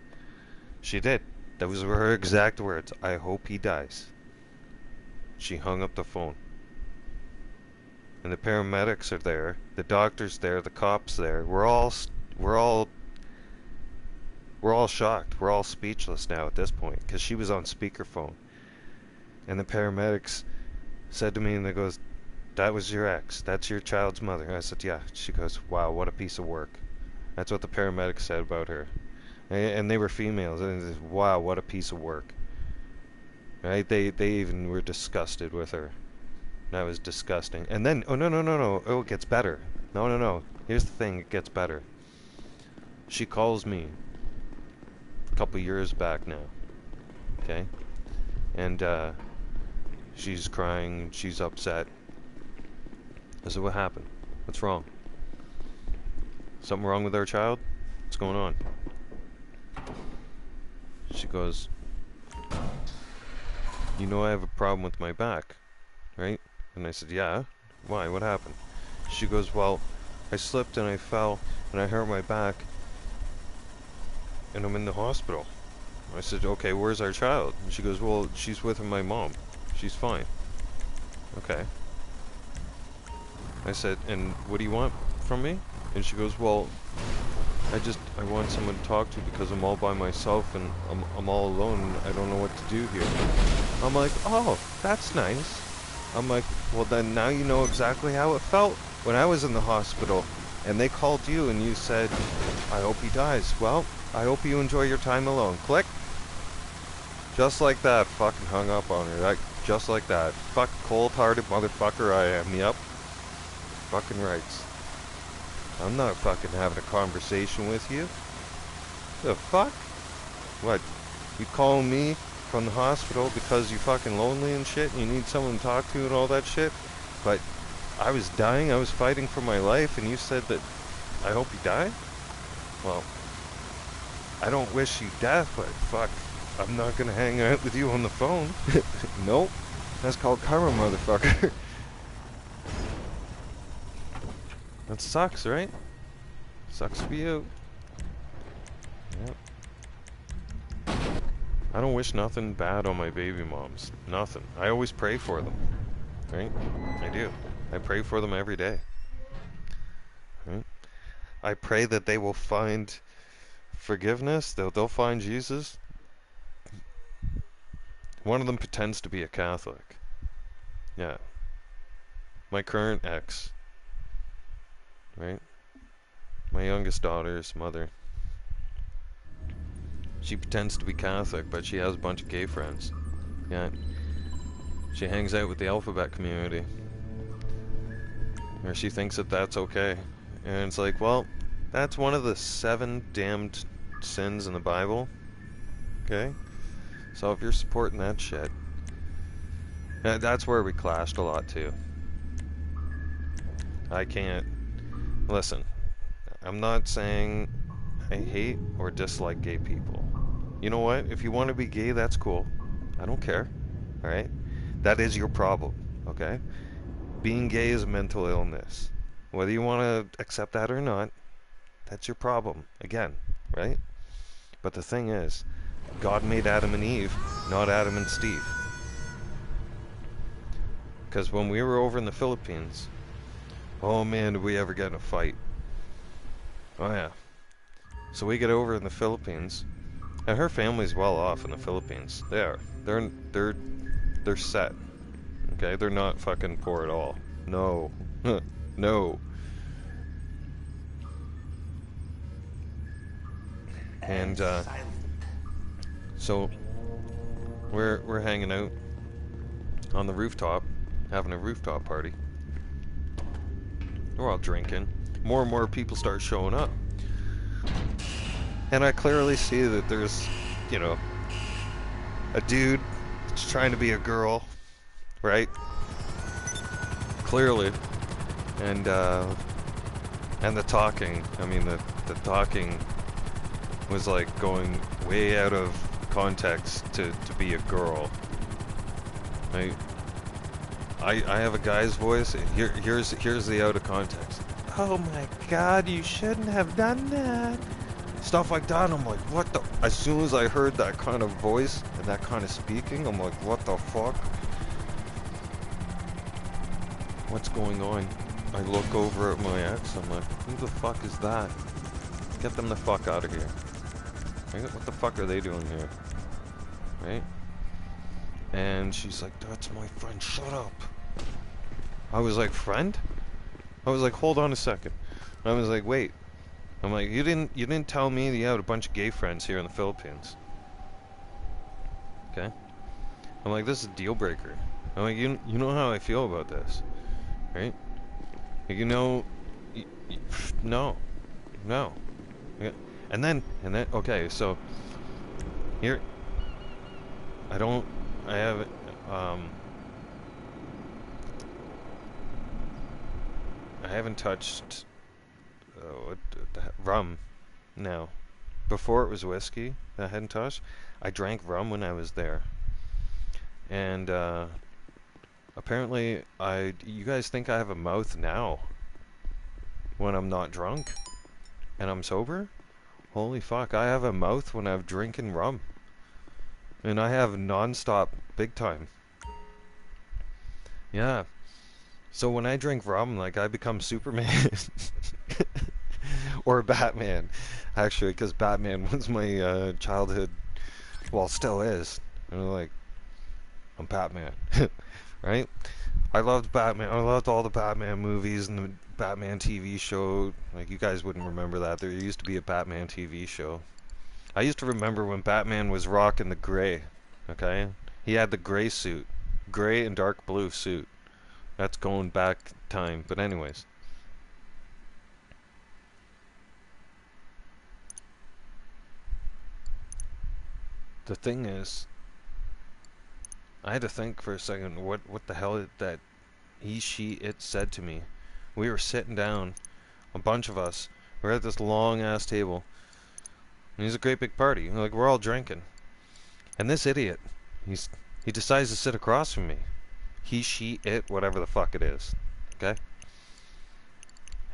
She did. Those were her exact words. I hope he dies. She hung up the phone. And the paramedics are there, the doctor's there, the cops there. We're all shocked. We're all speechless now at this point because she was on speakerphone. And the paramedics said to me, and they goes, that was your ex. That's your child's mother. I said, yeah. She goes, wow, what a piece of work. That's what the paramedics said about her. And they were females. And they said, wow, what a piece of work. Right? They even were disgusted with her. That was disgusting. And then, oh, no. Oh, it gets better. No. Here's the thing, it gets better. She calls me a couple years back now. Okay? And, she's crying, she's upset. I said, what happened? What's wrong? Something wrong with our child? What's going on? She goes, you know I have a problem with my back, right? And I said, yeah. Why? What happened? She goes, well, I slipped and I fell and I hurt my back and I'm in the hospital. I said, okay, where's our child? And she goes, well, she's with my mom. She's fine. Okay. I said, and what do you want from me? And she goes, well, I want someone to talk to because I'm all by myself and I'm all alone and I don't know what to do here. I'm like, oh, that's nice. I'm like, well then now you know exactly how it felt when I was in the hospital and they called you and you said, I hope he dies. Well, I hope you enjoy your time alone. Click. Just like that, fucking hung up on her. Just like that. Fuck cold-hearted motherfucker I am, yep. Fucking rights. I'm not fucking having a conversation with you. The fuck? What? You calling me from the hospital because you're fucking lonely and shit and you need someone to talk to and all that shit? But I was dying, I was fighting for my life and you said that I hope you die? Well, I don't wish you death, but fuck, I'm not gonna hang out with you on the phone. Nope. That's called karma, motherfucker. That sucks, right? Sucks for you. Yep. I don't wish nothing bad on my baby moms. Nothing. I always pray for them. Right? I do. I pray for them every day. Right? I pray that they will find forgiveness. They'll find Jesus. One of them pretends to be a Catholic. Yeah. My current ex. Right? My youngest daughter's mother. She pretends to be Catholic, but she has a bunch of gay friends. Yeah. She hangs out with the alphabet community. Or she thinks that that's okay. And it's like, well, that's one of the 7 damned sins in the Bible. Okay? So if you're supporting that shit, that's where we clashed a lot too. I can't... Listen, I'm not saying I hate or dislike gay people. You know what? If you want to be gay, that's cool. I don't care. Alright? That is your problem. Okay? Being gay is a mental illness. Whether you want to accept that or not, that's your problem. Again, right? But the thing is, God made Adam and Eve, not Adam and Steve. Because when we were over in the Philippines, oh man, did we ever get in a fight. Oh yeah. So we get over in the Philippines, and her family's well off in the Philippines. They are. They're set. Okay, they're not fucking poor at all. No. No. And so we're hanging out on the rooftop, having a rooftop party. We're all drinking. More and more people start showing up. And I clearly see that there's, you know, a dude that's trying to be a girl, right? Clearly. And the talking, I mean, the talking was like going way out of context to be a girl. I have a guy's voice. Here's the out of context. Oh my God, you shouldn't have done that. Stuff like that. I'm like, what the? As soon as I heard that kind of voice and that kind of speaking, I'm like, what the fuck? What's going on? I look over at my ex. I'm like, who the fuck is that? Get them the fuck out of here. Right? What the fuck are they doing here? Right? And she's like, that's my friend, shut up. I was like, friend? I was like, hold on a second. I was like, wait. I'm like, you didn't tell me that you had a bunch of gay friends here in the Philippines. Okay? I'm like, this is a deal breaker. I'm like, you know how I feel about this. Right? You know, no. Yeah. And then, okay, so, here, I have, I haven't touched rum now. Before it was whiskey that I hadn't touched. I drank rum when I was there. And, apparently, you guys think I have a mouth now when I'm not drunk and I'm sober? Holy fuck, I have a mouth when I'm drinking rum. And I have non-stop big time. Yeah. So when I drink rum, like, I become Superman. Or Batman. Actually, because Batman was my childhood, well, still is. And like, I'm Batman. Right? I loved Batman. I loved all the Batman movies and the Batman TV show. Like, you guys wouldn't remember that. There used to be a Batman TV show. I used to remember when Batman was rocking the gray. Okay? He had the gray suit. Gray and dark blue suit. That's going back time. But anyways. The thing is, I had to think for a second, what the hell that he, she, it said to me. We were sitting down, a bunch of us. We're at this long ass table. And it's a great big party. Like, we're all drinking. And this idiot, he decides to sit across from me. He, she, it, whatever the fuck it is. Okay?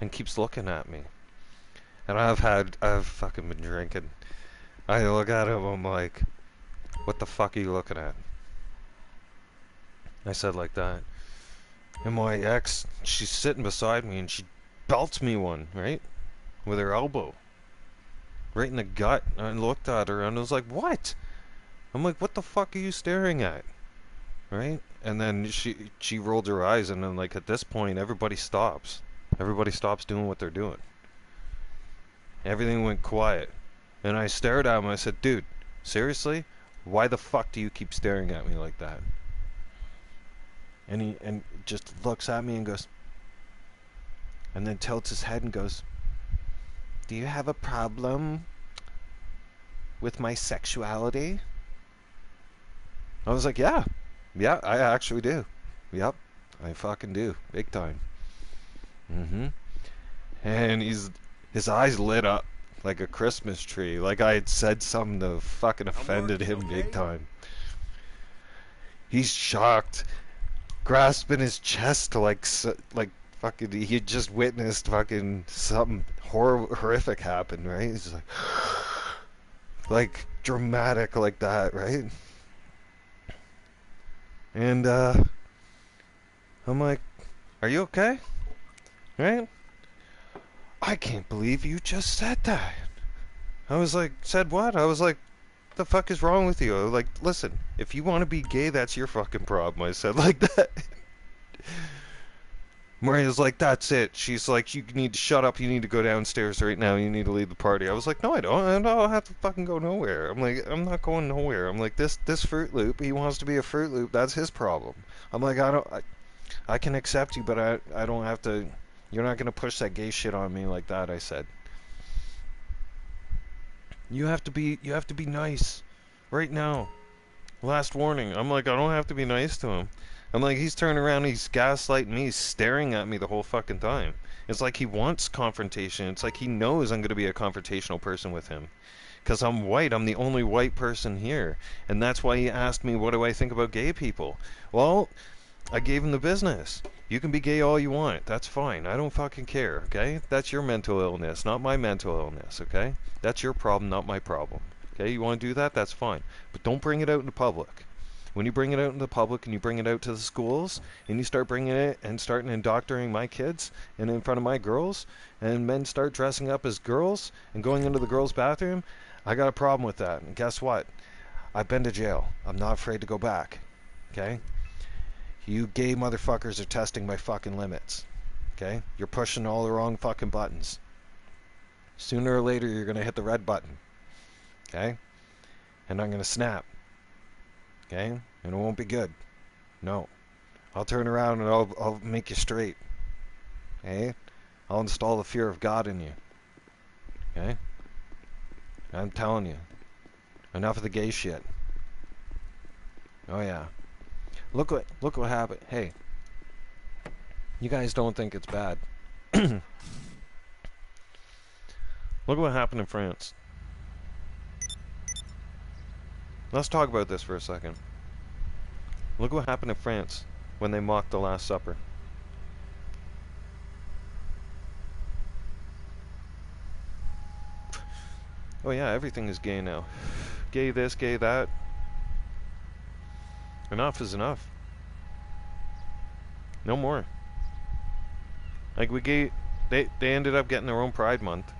And keeps looking at me. And I've fucking been drinking. I look at him, I'm like, what the fuck are you looking at? I said like that. And my ex, she's sitting beside me and she belts me one, right? With her elbow. Right in the gut. And I looked at her and I was like, what? I'm like, what the fuck are you staring at? Right? And then she rolled her eyes and then, like, at this point, everybody stops. Everybody stops doing what they're doing. Everything went quiet. And I stared at him and I said, dude, seriously? Why the fuck do you keep staring at me like that? And he just looks at me and goes, and then tilts his head and goes, do you have a problem with my sexuality? I was like, yeah, I actually do. Yep, I fucking do, big time. And his eyes lit up like a Christmas tree, like I had said something that fucking offended him big time. He's shocked, grasping his chest like fucking he had just witnessed fucking something horrific happen, right? He's like dramatic like that, right? And I'm like, are you okay? Right? I can't believe you just said that. I was like, said what? I was like, the fuck is wrong with you? I was like, listen, if you want to be gay, that's your fucking problem. I said like that. Maria's like, that's it. She's like, you need to shut up. You need to go downstairs right now. You need to leave the party. I was like, no, I don't. I don't have to fucking go nowhere. I'm like, I'm not going nowhere. I'm like, this Fruit Loop, he wants to be a Fruit Loop. That's his problem. I'm like, I can accept you, but I don't have to. You're not going to push that gay shit on me like that, I said. You have to be nice right now. Last warning. I'm like, I don't have to be nice to him. I'm like, he's turning around, he's gaslighting me, he's staring at me the whole fucking time. It's like he wants confrontation. It's like he knows I'm going to be a confrontational person with him. Because I'm white, I'm the only white person here. And that's why he asked me, what do I think about gay people? Well, I gave him the business. You can be gay all you want. That's fine. I don't fucking care, okay? That's your mental illness, not my mental illness, okay? That's your problem, not my problem. Okay, you want to do that? That's fine. But don't bring it out in the public. When you bring it out in the public and you bring it out to the schools and you start bringing it and starting indoctrinating my kids and in front of my girls and men start dressing up as girls and going into the girls' bathroom, I got a problem with that. And guess what? I've been to jail. I'm not afraid to go back. Okay? You gay motherfuckers are testing my fucking limits. Okay? You're pushing all the wrong fucking buttons. Sooner or later you're going to hit the red button. Okay? And I'm going to snap. Okay? And it won't be good. No. I'll turn around and I'll make you straight. Okay? I'll install the fear of God in you. Okay? I'm telling you. Enough of the gay shit. Oh yeah. Look what happened. Hey. You guys don't think it's bad. Look what happened in France. Let's talk about this for a second. Look what happened in France when they mocked the Last Supper. Oh yeah, everything is gay now. Gay this, gay that. Enough is enough. No more. Like they ended up getting their own Pride Month.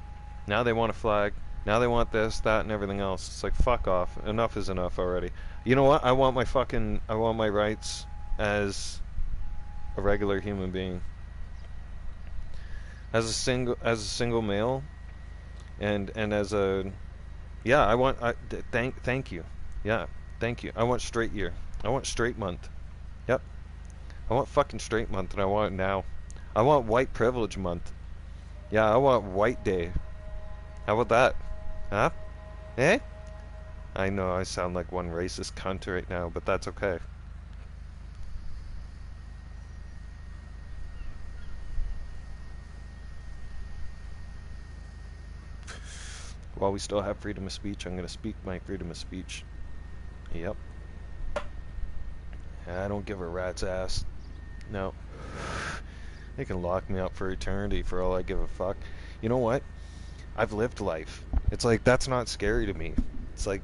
Now they want a flag. Now they want this, that, and everything else. It's like, fuck off. Enough is enough already. You know what? I want my rights as a regular human being. As a single male, and as a, yeah, thank you. Yeah, thank you. I want straight year. I want straight month. Yep. I want fucking straight month, and I want it now. I want white privilege month. Yeah, I want white day. How about that? Huh? Eh? I know I sound like one racist cunt right now, but that's okay. While we still have freedom of speech, I'm going to speak my freedom of speech. Yep. I don't give a rat's ass. No. They can lock me up for eternity for all I give a fuck. You know what? I've lived life. It's like, that's not scary to me. It's like,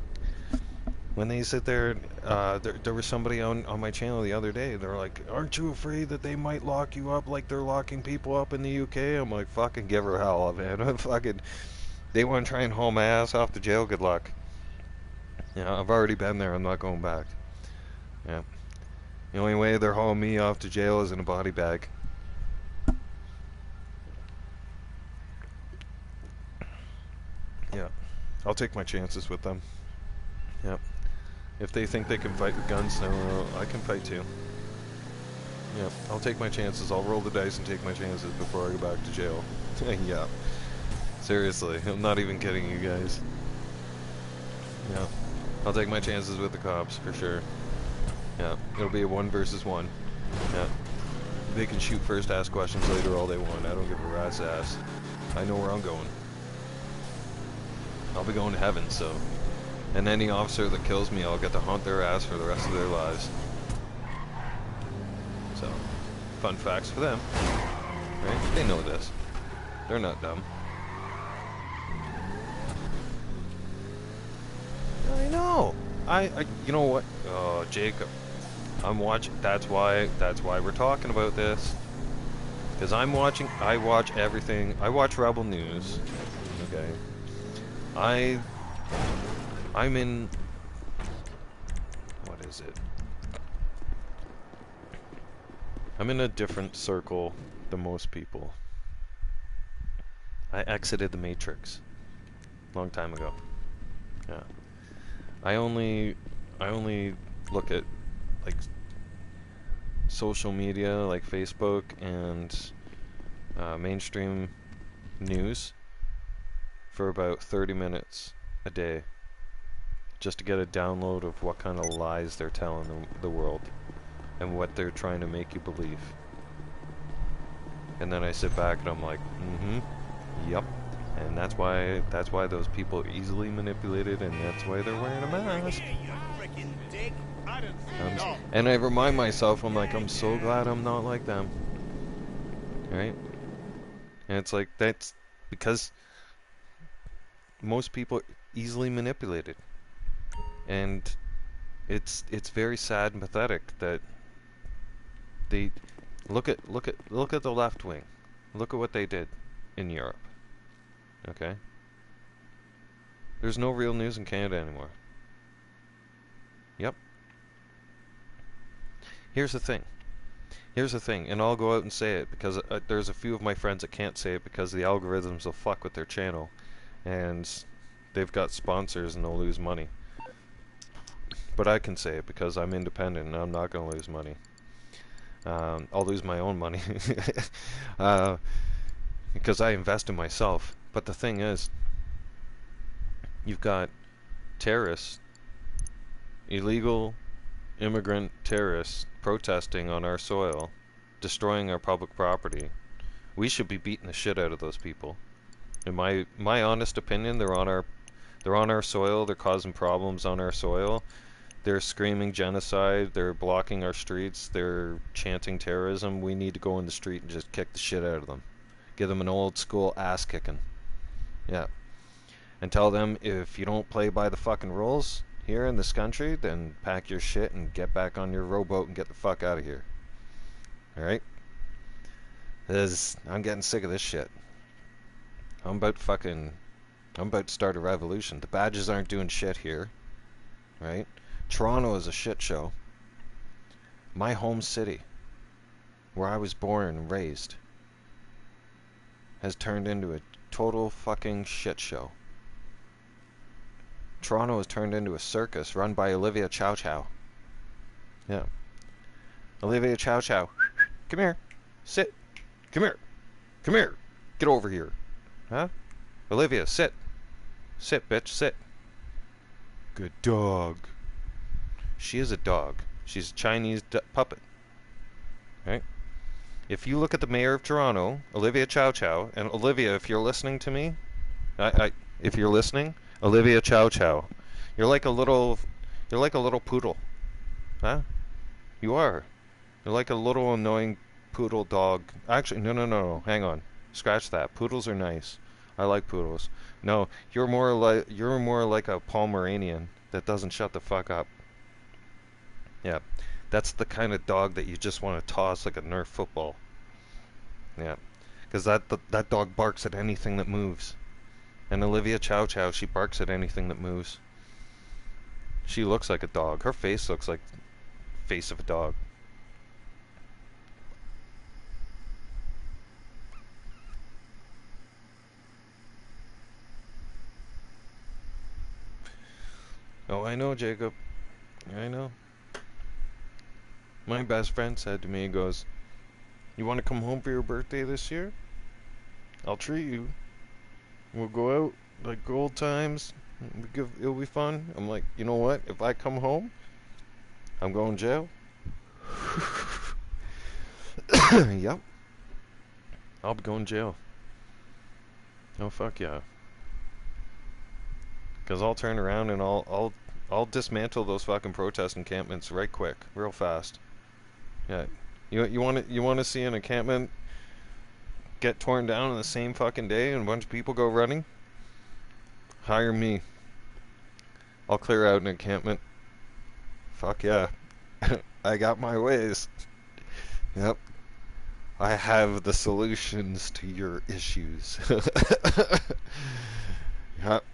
when they sit there, there was somebody on my channel the other day, they're like, aren't you afraid that they might lock you up like they're locking people up in the UK? I'm like, fucking give her hell, man. Fucking, they want to try and haul my ass off to jail, good luck. Yeah, I've already been there, I'm not going back. Yeah. The only way they're hauling me off to jail is in a body bag. Yeah, I'll take my chances with them. Yep. If they think they can fight with guns, no, I can fight too. Yep, I'll take my chances. I'll roll the dice and take my chances before I go back to jail. Yeah. Seriously, I'm not even kidding you guys. Yeah. I'll take my chances with the cops, for sure. Yeah, it'll be a 1 versus 1. Yeah. They can shoot first, ask questions later all they want. I don't give a rat's ass. I know where I'm going. I'll be going to heaven, so. And any officer that kills me, I'll get to haunt their ass for the rest of their lives. So, fun facts for them. Right? They know this. They're not dumb. I know. You know what? Oh, Jacob. I'm watching. That's why we're talking about this. Because I watch everything. I watch Rebel News. Okay. I'm in, what is it? I'm in a different circle than most people. I exited the Matrix long time ago. Yeah. I only look at like social media like Facebook and mainstream news for about 30 minutes a day just to get a download of what kind of lies they're telling the world and what they're trying to make you believe. And then I sit back and I'm like, yep. And that's why those people are easily manipulated, and that's why they're wearing a mask. And I remind myself, I'm like, I'm so glad I'm not like them. Right? And it's like, that's because most people are easily manipulated. And it's very sad and pathetic that they look at the left wing. Look at what they did in Europe. Okay? There's no real news in Canada anymore. Yep. Here's the thing, and I'll go out and say it because there's a few of my friends that can't say it because the algorithms will fuck with their channel, and they've got sponsors and they'll lose money. But I can say it because I'm independent and I'm not going to lose money. I'll lose my own money because I invest in myself. But the thing is, you've got terrorists, illegal immigrant terrorists protesting on our soil, destroying our public property. We should be beating the shit out of those people. In my honest opinion, they're on our soil, they're causing problems on our soil. They're screaming genocide, they're blocking our streets, they're chanting terrorism. We need to go in the street and just kick the shit out of them. Give them an old school ass kicking. Yeah. And tell them, if you don't play by the fucking rules here in this country, then pack your shit and get back on your rowboat and get the fuck out of here. Alright? Because I'm getting sick of this shit. I'm about to start a revolution. The badges aren't doing shit here. Right? Toronto is a shit show. My home city, where I was born and raised, has turned into a total fucking shit show. Toronto has turned into a circus run by Olivia Chow Chow. Yeah. Olivia Chow Chow. Come here. Sit. Come here. Come here. Get over here. Huh? Olivia, sit. Sit, bitch, sit. Good dog. She is a dog. She's a Chinese puppet. Right? If you look at the mayor of Toronto, Olivia Chow Chow, and Olivia, if you're listening to me, if you're listening, Olivia Chow Chow, you're like a little poodle, huh? You are. You're like a little annoying poodle dog. Actually, no. Hang on. Scratch that. Poodles are nice. I like poodles. No, you're more like a Pomeranian that doesn't shut the fuck up. Yeah. That's the kind of dog that you just want to toss like a Nerf football. Yeah. Because that dog barks at anything that moves. And Olivia Chow Chow, she barks at anything that moves. She looks like a dog. Her face looks like the face of a dog. Oh, I know, Jacob. I know. My best friend said to me, he goes, "You want to come home for your birthday this year? I'll treat you. We'll go out like old times. It'll be fun." I'm like, you know what? If I come home, I'm going to jail. Yep. I'll be going to jail. Oh, fuck yeah. Because I'll turn around and I'll dismantle those fucking protest encampments right quick, real fast. Yeah. You want to see an encampment get torn down in the same fucking day and a bunch of people go running? Hire me. I'll clear out an encampment. Fuck yeah. I got my ways. Yep. I have the solutions to your issues. Yep.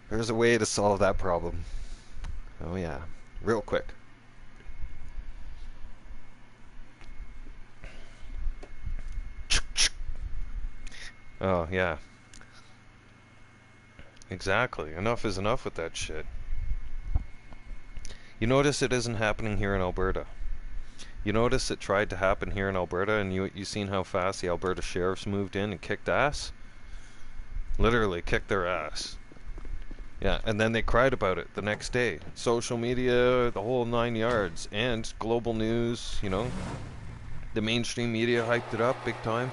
There's a way to solve that problem. Oh yeah. Real quick. Oh, yeah. Exactly. Enough is enough with that shit. You notice it isn't happening here in Alberta. You notice it tried to happen here in Alberta, and you seen how fast the Alberta sheriffs moved in and kicked ass? Literally kicked their ass. Yeah, and then they cried about it the next day. Social media, the whole 9 yards, and global news, you know. The mainstream media hyped it up big time.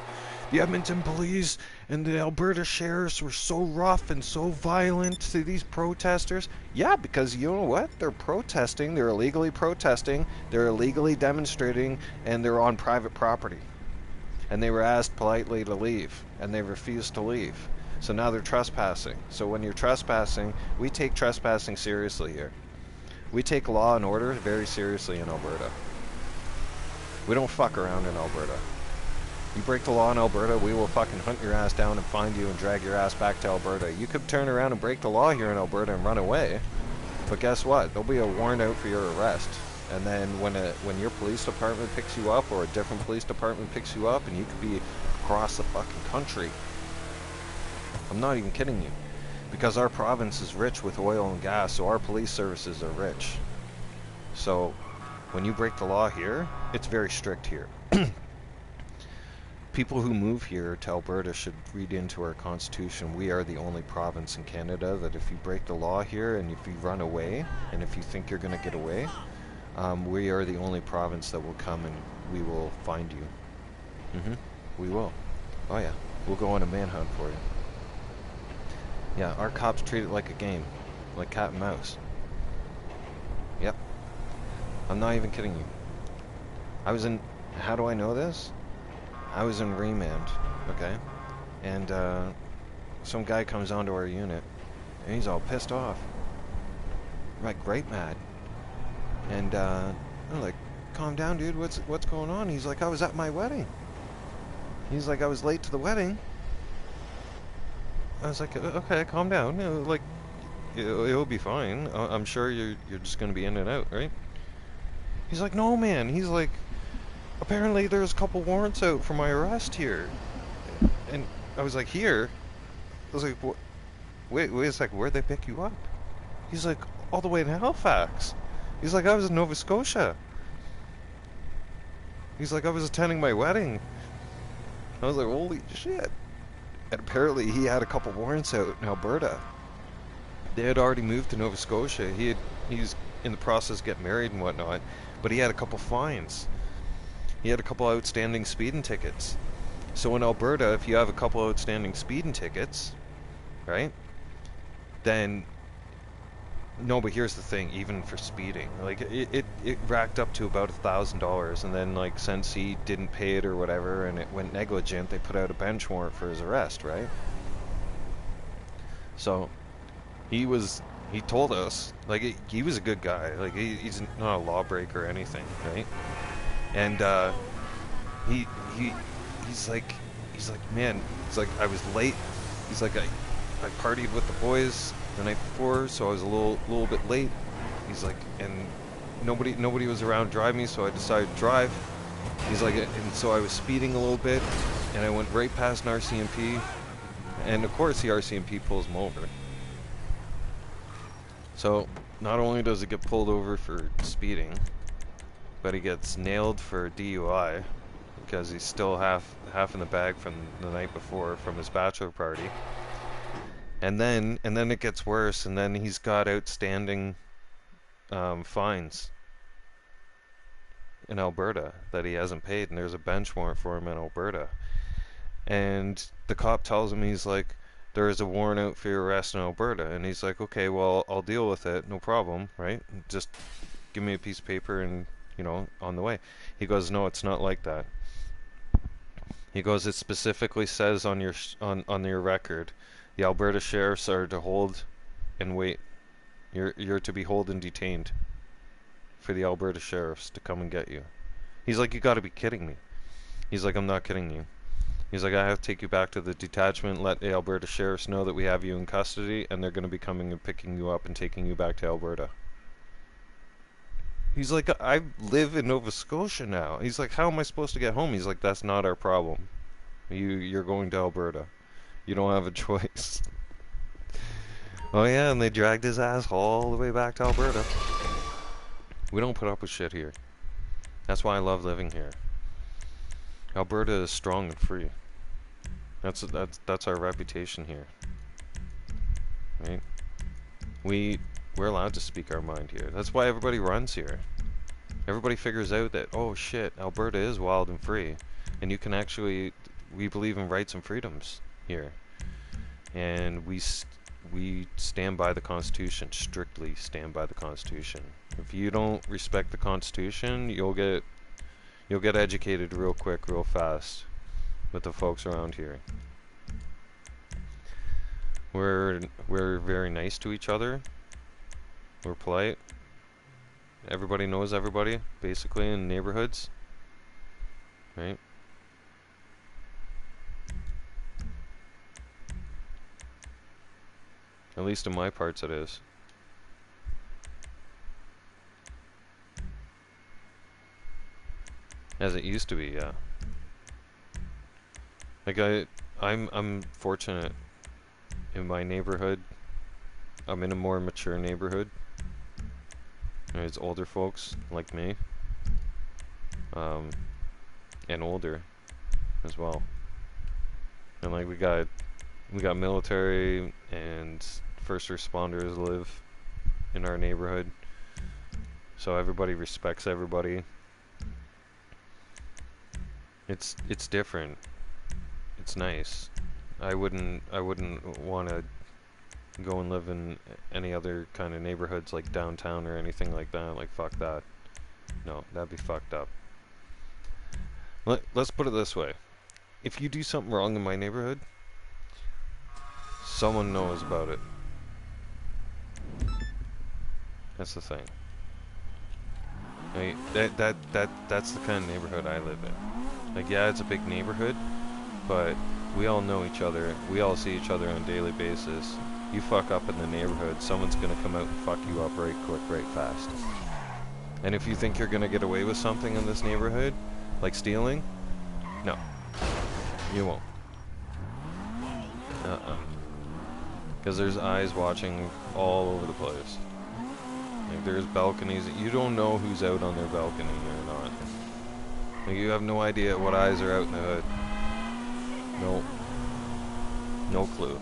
The Edmonton police and the Alberta sheriffs were so rough and so violent to these protesters. Yeah, because you know what? They're protesting. They're illegally protesting. They're illegally demonstrating, and they're on private property. And they were asked politely to leave, and they refused to leave. So now they're trespassing. So when you're trespassing, we take trespassing seriously here. We take law and order very seriously in Alberta. We don't fuck around in Alberta. You break the law in Alberta, we will fucking hunt your ass down and find you and drag your ass back to Alberta. You could turn around and break the law here in Alberta and run away, but guess what? There'll be a warrant out for your arrest. And then when your police department picks you up, or a different police department picks you up, and you could be across the fucking country. I'm not even kidding you. Because our province is rich with oil and gas, so our police services are rich. So when you break the law here, it's very strict here. People who move here to Alberta should read into our constitution. We are the only province in Canada that if you break the law here and if you run away, and if you think you're going to get away, we are the only province that will come and we will find you. We will. Oh yeah. We'll go on a manhunt for you. Yeah, our cops treat it like a game. Like cat and mouse. Yep. I'm not even kidding you. I was in... How do I know this? I was in remand, okay? And some guy comes onto our unit, and he's all pissed off. Like, great mad. And I'm like, calm down, dude, what's going on? He's like, I was at my wedding. He's like, I was late to the wedding. I was like, okay, calm down. You know, like, it'll be fine. I'm sure you're just gonna be in and out, right? He's like, no, man. He's like, apparently there's a couple warrants out for my arrest here. And I was like, here? I was like, what? Wait a sec, where'd they pick you up? He's like, all the way in Halifax. He's like, I was in Nova Scotia. He's like, I was attending my wedding. I was like, holy shit. And apparently he had a couple warrants out in Alberta. They had already moved to Nova Scotia. He's in the process of getting married and whatnot, but he had a couple fines. He had a couple outstanding speeding tickets. So in Alberta, if you have a couple outstanding speeding tickets, right, then... No, but here's the thing, even for speeding, like, it racked up to about $1,000, and then, like, since he didn't pay it or whatever, and it went negligent, they put out a bench warrant for his arrest, right? So, he told us, like, he was a good guy, like, he's not a lawbreaker or anything, right? And, he's like, man, he's like, I was late, he's like, I partied with the boys the night before, so I was a little bit late. He's like, and nobody was around to drive me, so I decided to drive. He's like, and so I was speeding a little bit, and I went right past an RCMP, and of course the RCMP pulls him over. So not only does he get pulled over for speeding, but he gets nailed for DUI because he's still half in the bag from the night before from his bachelor party. And then it gets worse, and then he's got outstanding fines in Alberta that he hasn't paid, and there's a bench warrant for him in Alberta. And the cop tells him, he's like, there is a warrant out for your arrest in Alberta. And he's like, okay, well, I'll deal with it, no problem, right? Just give me a piece of paper and, you know, on the way. He goes, no, it's not like that. He goes, it specifically says on your record, the Alberta sheriffs are to hold and wait. You're to be held and detained for the Alberta sheriffs to come and get you. He's like, you gotta be kidding me. He's like, I'm not kidding you. He's like, I have to take you back to the detachment, let the Alberta sheriffs know that we have you in custody, and they're gonna be coming and picking you up and taking you back to Alberta. He's like, I live in Nova Scotia now. He's like, how am I supposed to get home? He's like, that's not our problem. You're going to Alberta. You don't have a choice. Oh yeah, and they dragged his ass all the way back to Alberta. We don't put up with shit here. That's why I love living here. Alberta is strong and free. That's our reputation here. Right? We're allowed to speak our mind here. That's why everybody runs here. Everybody figures out that, oh shit, Alberta is wild and free, and you can actually, we believe in rights and freedoms here, and we stand by the Constitution, strictly stand by the Constitution. If you don't respect the Constitution, you'll get educated real quick, real fast with the folks around here. We're very nice to each other. We're polite. Everybody knows everybody, basically, in neighborhoods. Right? At least in my parts it is. As it used to be, yeah. Like I'm fortunate in my neighborhood. I'm in a more mature neighborhood. There's older folks like me, and older as well. And like we got military and first responders live in our neighborhood, so everybody respects everybody. It's different. It's nice. I wouldn't want to go and live in any other kind of neighborhoods like downtown or anything like that. Like, fuck that. No, that'd be fucked up. Let's put it this way. If you do something wrong in my neighborhood, someone knows about it. That's the thing. I mean, that's the kind of neighborhood I live in. Like, yeah, it's a big neighborhood, but we all know each other. We all see each other on a daily basis. You fuck up in the neighborhood, someone's gonna come out and fuck you up right quick, right fast. And if you think you're gonna get away with something in this neighborhood, like stealing, no, you won't. Because there's eyes watching all over the place. Like, there's balconies. You don't know who's out on their balcony or not. Like, you have no idea what eyes are out in the hood. No clue.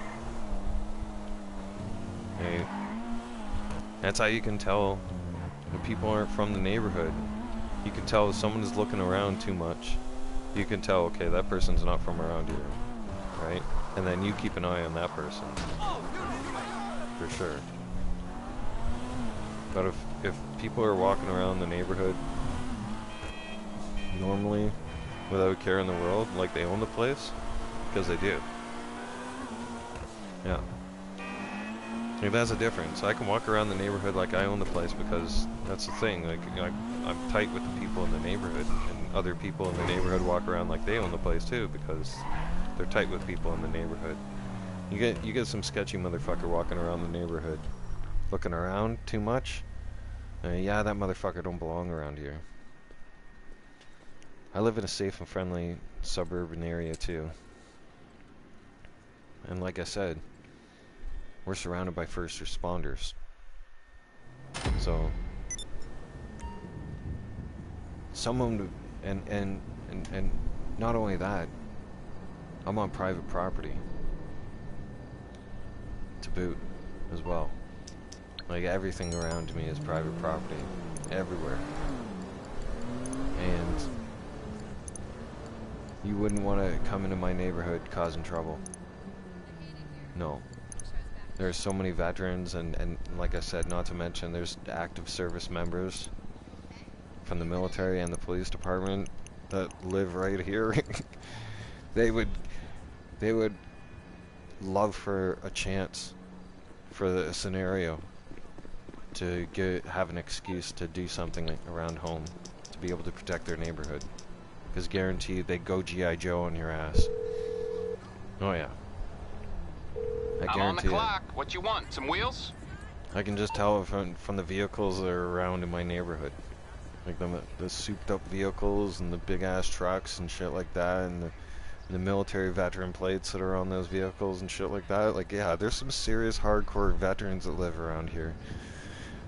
Hey, that's how you can tell when people aren't from the neighborhood. You can tell if someone is looking around too much. You can tell, okay, that person's not from around here, right? And then you keep an eye on that person, for sure. But if people are walking around the neighborhood normally, without a care in the world, like they own the place, because they do. Yeah. Like, that's a difference. I can walk around the neighborhood like I own the place because that's the thing. Like, I'm tight with the people in the neighborhood, and other people in the neighborhood walk around like they own the place too because they're tight with people in the neighborhood. You get some sketchy motherfucker walking around the neighborhood, looking around too much. Yeah, that motherfucker don't belong around here. I live in a safe and friendly suburban area too. And like I said, we're surrounded by first responders. So someone, and not only that, I'm on private property to boot as well. Like, everything around me is private property, everywhere. And you wouldn't want to come into my neighborhood causing trouble. No. There's so many veterans, and like I said, not to mention there's active service members from the military and the police department that live right here. They would love for a chance for a scenario to have an excuse to do something around home, to be able to protect their neighborhood. Because guaranteed they go G.I. Joe on your ass. Oh yeah. I'm on the clock. What you want? Some wheels? I can just tell from the vehicles that are around in my neighborhood. Like the souped up vehicles and the big ass trucks and shit like that, and the military veteran plates that are on those vehicles and shit like that. Like, yeah, there's some serious hardcore veterans that live around here.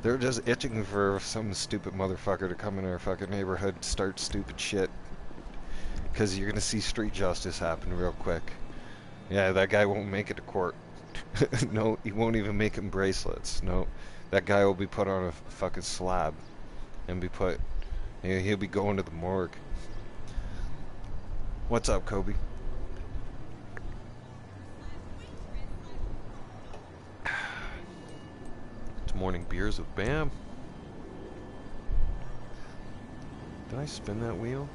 They're just itching for some stupid motherfucker to come in our fucking neighborhood and start stupid shit. Because you're gonna see street justice happen real quick. Yeah, that guy won't make it to court. No, he won't even make him bracelets. No, that guy will be put on a fucking slab and be put. He'll be going to the morgue. What's up, Kobe? It's morning beers with Bam. Did I spin that wheel?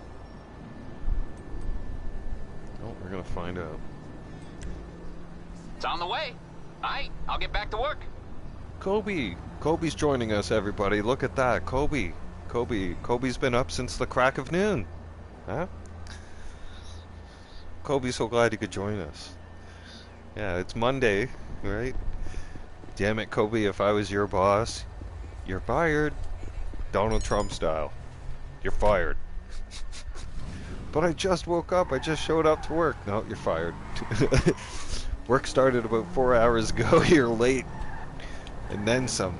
Oh, we're gonna find out. It's on the way. Alright, I'll get back to work. Kobe! Kobe's joining us, everybody. Look at that. Kobe. Kobe's been up since the crack of noon. Huh? Kobe's so glad he could join us. Yeah, it's Monday, right? Damn it, Kobe, if I was your boss, you're fired. Donald Trump style. You're fired. But I just woke up. I just showed up to work. No, you're fired. Work started about 4 hours ago. You're late. And then some.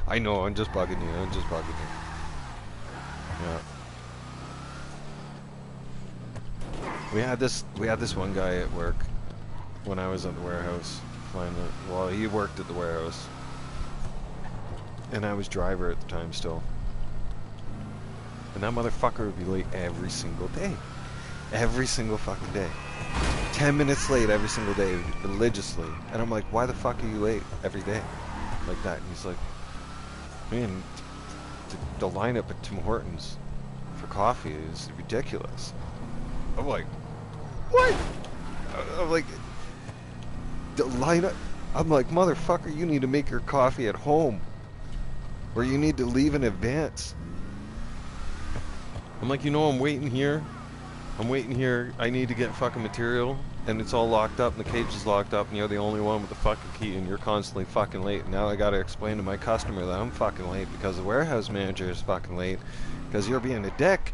I know, I'm just bugging you. Yeah. We had this one guy at work when I was at the warehouse. Well, he worked at the warehouse. And I was driver at the time still. And that motherfucker would be late every single day. Every single fucking day. 10 minutes late every single day, religiously. And I'm like, why the fuck are you late every day? Like that. And he's like, man, the lineup at Tim Hortons for coffee is ridiculous. I'm like, what? I'm like, the lineup. I'm like, motherfucker, you need to make your coffee at home. Or you need to leave in advance. I'm like, I'm waiting here. I need to get fucking material, and it's all locked up, and the cage is locked up, and you're the only one with the fucking key, and you're constantly fucking late. And now I gotta explain to my customer that I'm fucking late because the warehouse manager is fucking late because you're being a dick,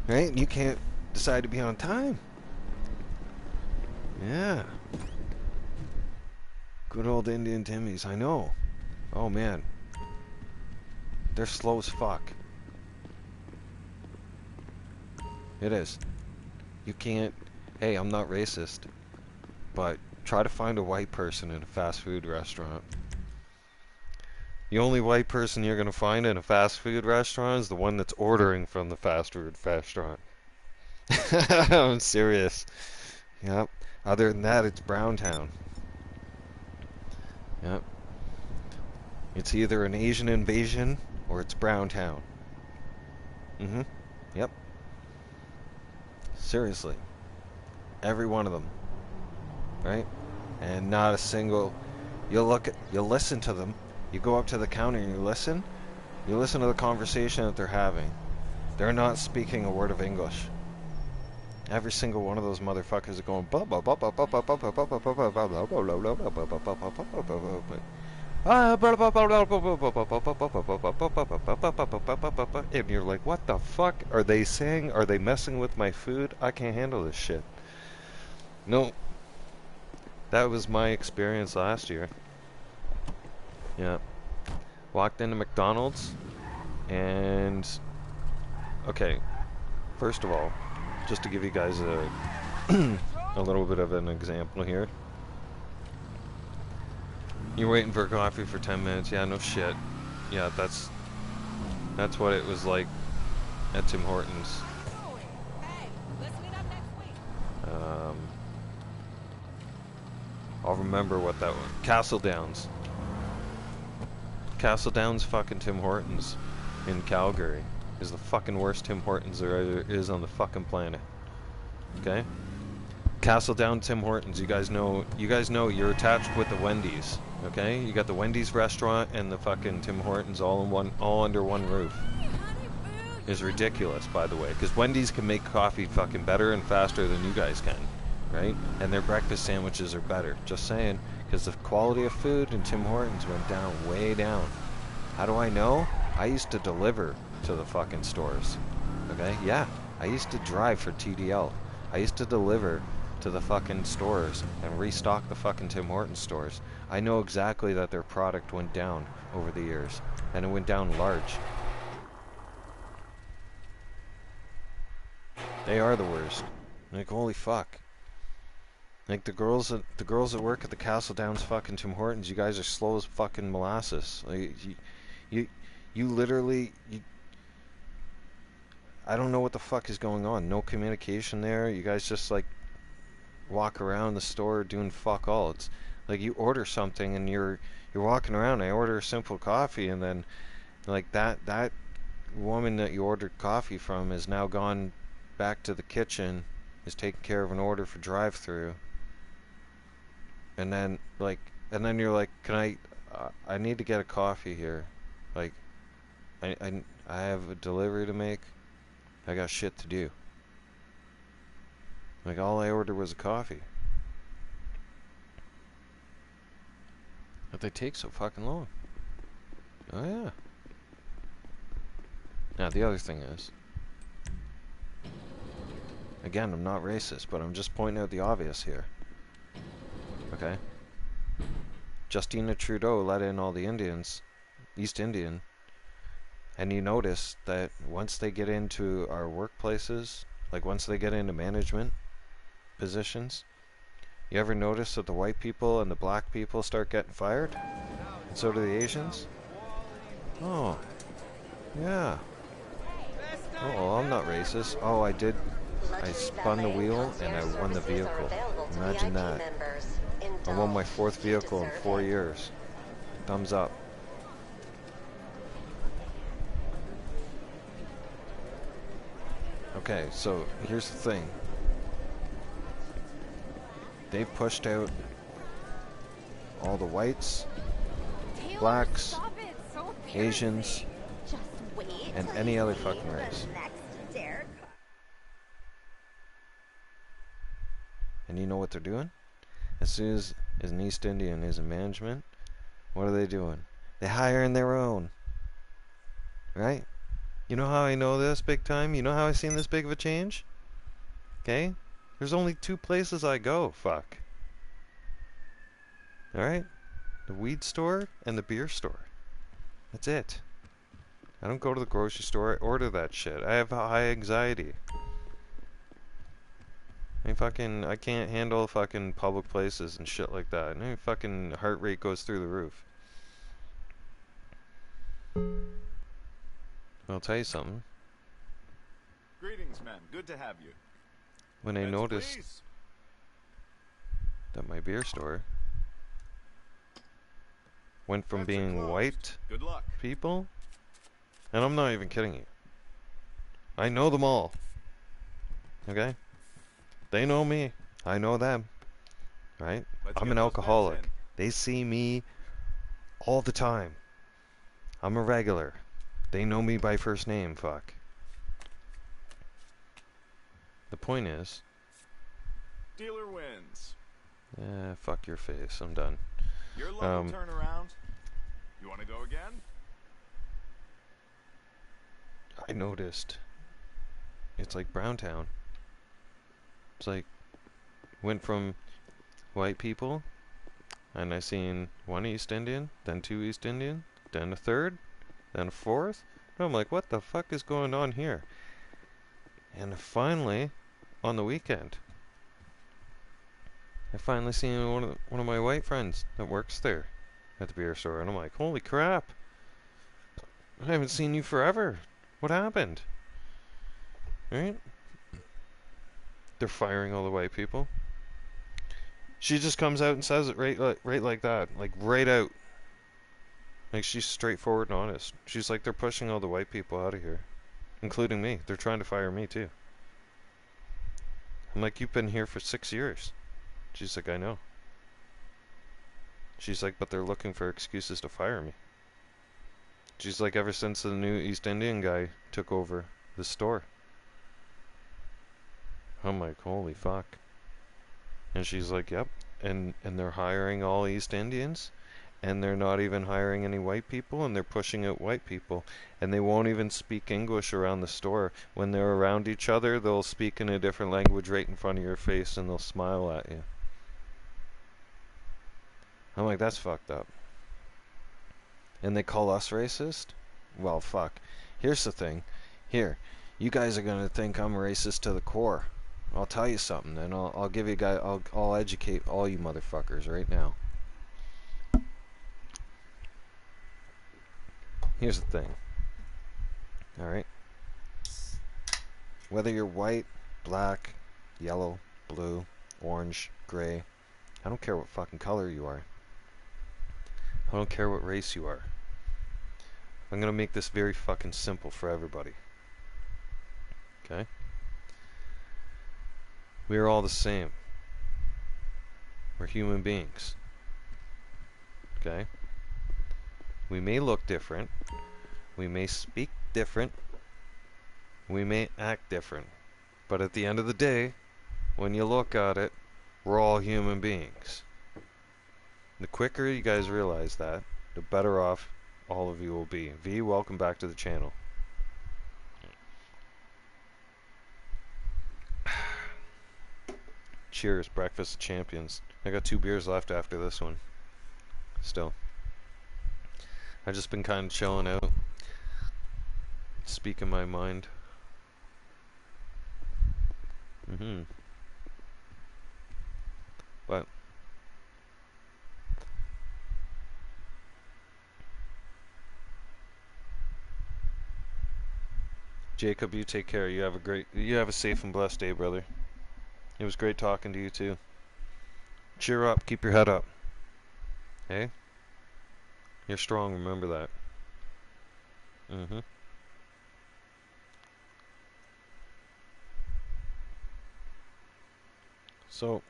right? And you can't decide to be on time. Yeah. Good old Indian Timmies, I know. Oh man. They're slow as fuck. It is. You can't... Hey, I'm not racist. But try to find a white person in a fast food restaurant. The only white person you're going to find in a fast food restaurant is the one that's ordering from the fast food restaurant. I'm serious. Yep. Other than that, it's Browntown. Yep. It's either an Asian invasion or it's Browntown. Mm-hmm. Yep. Seriously. Every one of them. Right? And not a single... You'll listen to them. You go up to the counter and you listen to the conversation that they're having. They're not speaking a word of English. Every single one of those motherfuckers are going... And you're like, what the fuck are they saying? Are they messing with my food? I can't handle this shit. No. That was my experience last year. Yeah. Walked into McDonald's and... Okay. First of all, just to give you guys a little bit of an example here. You're waiting for coffee for 10 minutes. Yeah, no shit. Yeah, that's what it was like at Tim Hortons. I'll remember what that was. Castle Downs. Castle Downs fucking Tim Hortons in Calgary is the fucking worst Tim Hortons there is on the fucking planet. Okay? Castle Down Tim Hortons, you guys know you're attached with the Wendy's. Okay? You got the Wendy's restaurant and the fucking Tim Hortons all under one roof. Is ridiculous, by the way, because Wendy's can make coffee fucking better and faster than you guys can, right? And their breakfast sandwiches are better. Just saying, because the quality of food in Tim Hortons went down, way down. How do I know? I used to deliver to the fucking stores. Okay, yeah. I used to drive for TDL. I used to deliver to the fucking stores and restock the fucking Tim Hortons stores. I know exactly that their product went down over the years, and it went down large. They are the worst. Like, holy fuck. Like, the girls that work at the Castle Downs fucking Tim Hortons, you guys are slow as fucking molasses. Like, you literally, I don't know what the fuck is going on. No communication there. You guys just, like, walk around the store doing fuck all. It's like you order something and you're walking around. I order a simple coffee, and then, like, that woman that you ordered coffee from is now gone back to the kitchen, is taking care of an order for drive-through. And then, like, you're like, can I need to get a coffee here. Like, I have a delivery to make. I got shit to do. Like, all I ordered was a coffee. But they take so fucking long. Oh, yeah. Now, the other thing is, again, I'm not racist, but I'm just pointing out the obvious here. Okay? Justina Trudeau let in all the Indians, East Indian, and you notice that once they get into our workplaces, like once they get into management positions, you ever notice that the white people and the black people start getting fired? And so do the Asians? Oh, yeah. Oh, I'm not racist. Oh, I spun the wheel and I won the vehicle. Imagine that. I won my 4th vehicle in 4 years. Thumbs up. Okay, so here's the thing. They've pushed out all the whites, blacks, Asians, and any other fucking race. And you know what they're doing? As soon as an East Indian is in management, what are they doing? They hiring their own. Right? You know how I know this big time? You know how I've seen this big of a change? Okay? There's only 2 places I go, fuck. Alright? The weed store and the beer store. That's it. I don't go to the grocery store, I order that shit. I have high anxiety. I can't handle fucking public places and shit like that. My fucking heart rate goes through the roof. I'll tell you something. Greetings, men. Good to have you. When I Heads, noticed please. that my beer store went from Heads are being closed. white Good luck. people, and I'm not even kidding you. I know them all. Okay? They know me. I know them. Right? Let's I'm get an those alcoholic. bets in. They see me all the time. I'm a regular. They know me by first name, fuck. The point is... Dealer wins. fuck your face. I'm done. Your luck will turn around. You want to go again? I noticed. It's like Browntown. It's like, went from white people, and I seen 1 East Indian, then 2 East Indian, then a 3rd, then a 4th. And I'm like, what the fuck is going on here? And finally, on the weekend, I finally seen one of my white friends that works there at the beer store, and I'm like, holy crap! I haven't seen you forever. What happened? Right? They're firing all the white people. She just comes out and says it right like that, like right out. Like, she's straightforward and honest. She's like, they're pushing all the white people out of here, including me. They're trying to fire me too. I'm like, you've been here for 6 years. She's like, I know. She's like, but they're looking for excuses to fire me. She's like, ever since the new East Indian guy took over the store. I'm like, holy fuck. And she's like, yep. And they're hiring all East Indians. and they're not even hiring any white people, and they're pushing out white people, and they won't even speak English around the store. When they're around each other, they'll speak in a different language right in front of your face, and they'll smile at you. I'm like, that's fucked up. And they call us racist? Well, fuck. Here's the thing. Here, you guys are gonna think I'm racist to the core. I'll tell you something, and I'll give you a guy. I'll educate all you motherfuckers right now. Here's the thing. All right. Whether you're white, black, yellow, blue, orange, gray, I don't care what fucking color you are. I don't care what race you are. I'm gonna make this very fucking simple for everybody. Okay? We are all the same. We're human beings. Okay? We may look different. We may speak different. We may act different. But at the end of the day, when you look at it, we're all human beings. The quicker you guys realize that, the better off all of you will be. V, welcome back to the channel. Cheers, Breakfast of Champions. I got 2 beers left after this one. Still. I've just been kind of chilling out. Speaking my mind. But Jacob, you take care. You have a safe and blessed day, brother. It was great talking to you too. Cheer up, keep your head up. Hey? You're strong, remember that. So,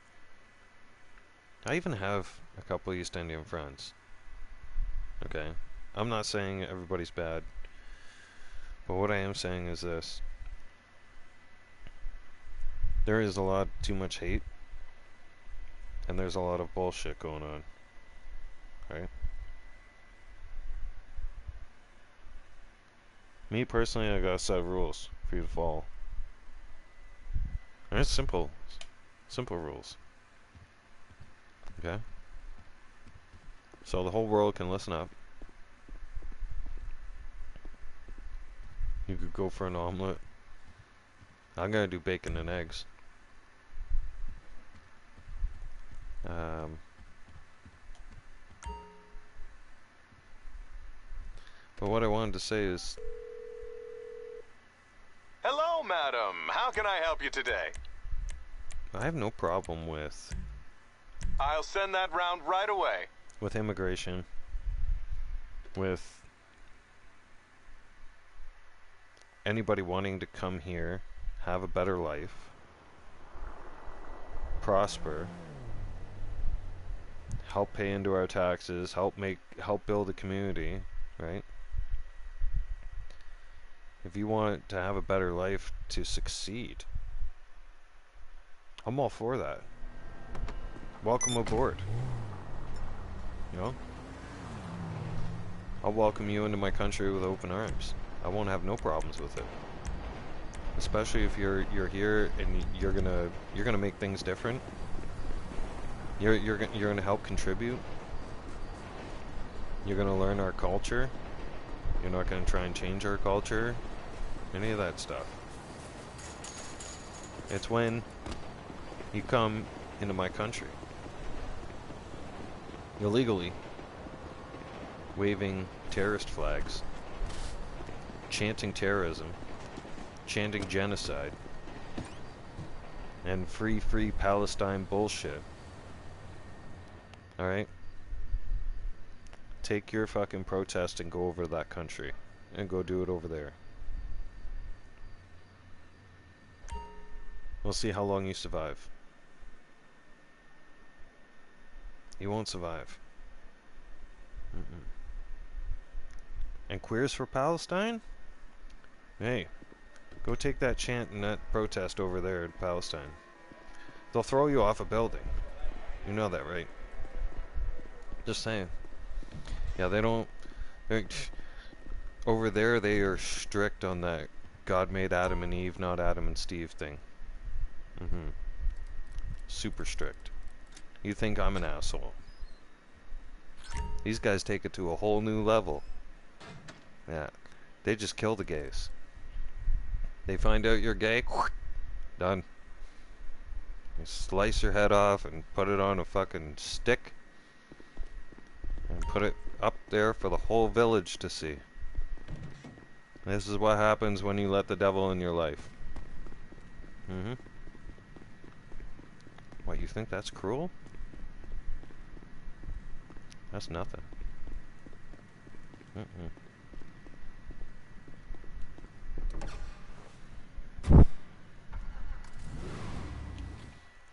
I even have a couple East Indian friends. Okay? I'm not saying everybody's bad. But what I am saying is this. There is a lot too much hate. And there's a lot of bullshit going on. Right? Me personally, I got a set of rules for you to follow. And it's simple. Simple rules. Okay? So the whole world can listen up. You could go for an omelet. I'm gonna do bacon and eggs. But what I wanted to say is... Hello, madam. How can I help you today? I have no problem with I'll send that round right away. immigration, with anybody wanting to come here, have a better life, prosper, help pay into our taxes, help build a community, right? If you want to have a better life to succeed, I'm all for that. Welcome aboard. You know? I'll welcome you into my country with open arms. I won't have no problems with it. Especially if you're here and you're gonna make things different. You're gonna help contribute. You're gonna learn our culture. You're not gonna try and change our culture. Any of that stuff. It's when you come into my country illegally, waving terrorist flags, chanting terrorism, chanting genocide, and free Palestine bullshit. Alright? Take your fucking protest and go over to that country. And go do it over there. We'll see how long you survive. You won't survive. And queers for Palestine? Hey, go take that chant and that protest over there in Palestine. They'll throw you off a building. You know that, right? Just saying. Yeah, they don't... Over there, they are strict on that God made Adam and Eve, not Adam and Steve thing. Super strict. You think I'm an asshole. These guys take it to a whole new level. Yeah. They just kill the gays. They find out you're gay, done. You slice your head off and put it on a fucking stick and put it up there for the whole village to see. This is what happens when you let the devil in your life. What, you think that's cruel? That's nothing.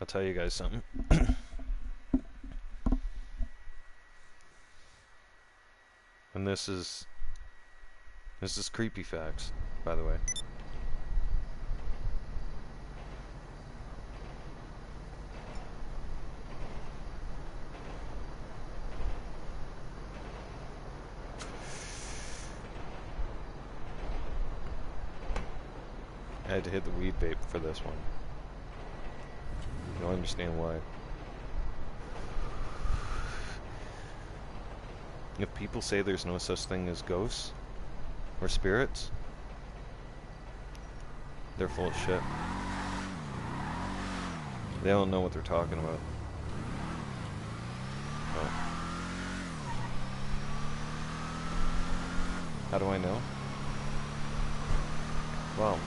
I'll tell you guys something. And this is creepy facts, by the way. I had to hit the weed vape for this one. You'll understand why. If people say there's no such thing as ghosts or spirits, they're full of shit. They don't know what they're talking about. Oh. How do I know? Well,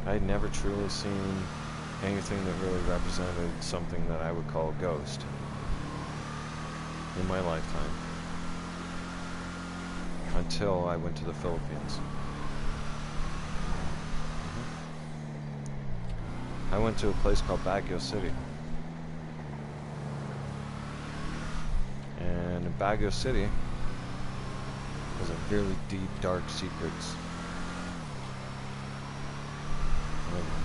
I'd never truly seen anything that really represented something that I would call a ghost in my lifetime until I went to the Philippines. I went to a place called Baguio City. And in Baguio City was a really deep, dark secrets.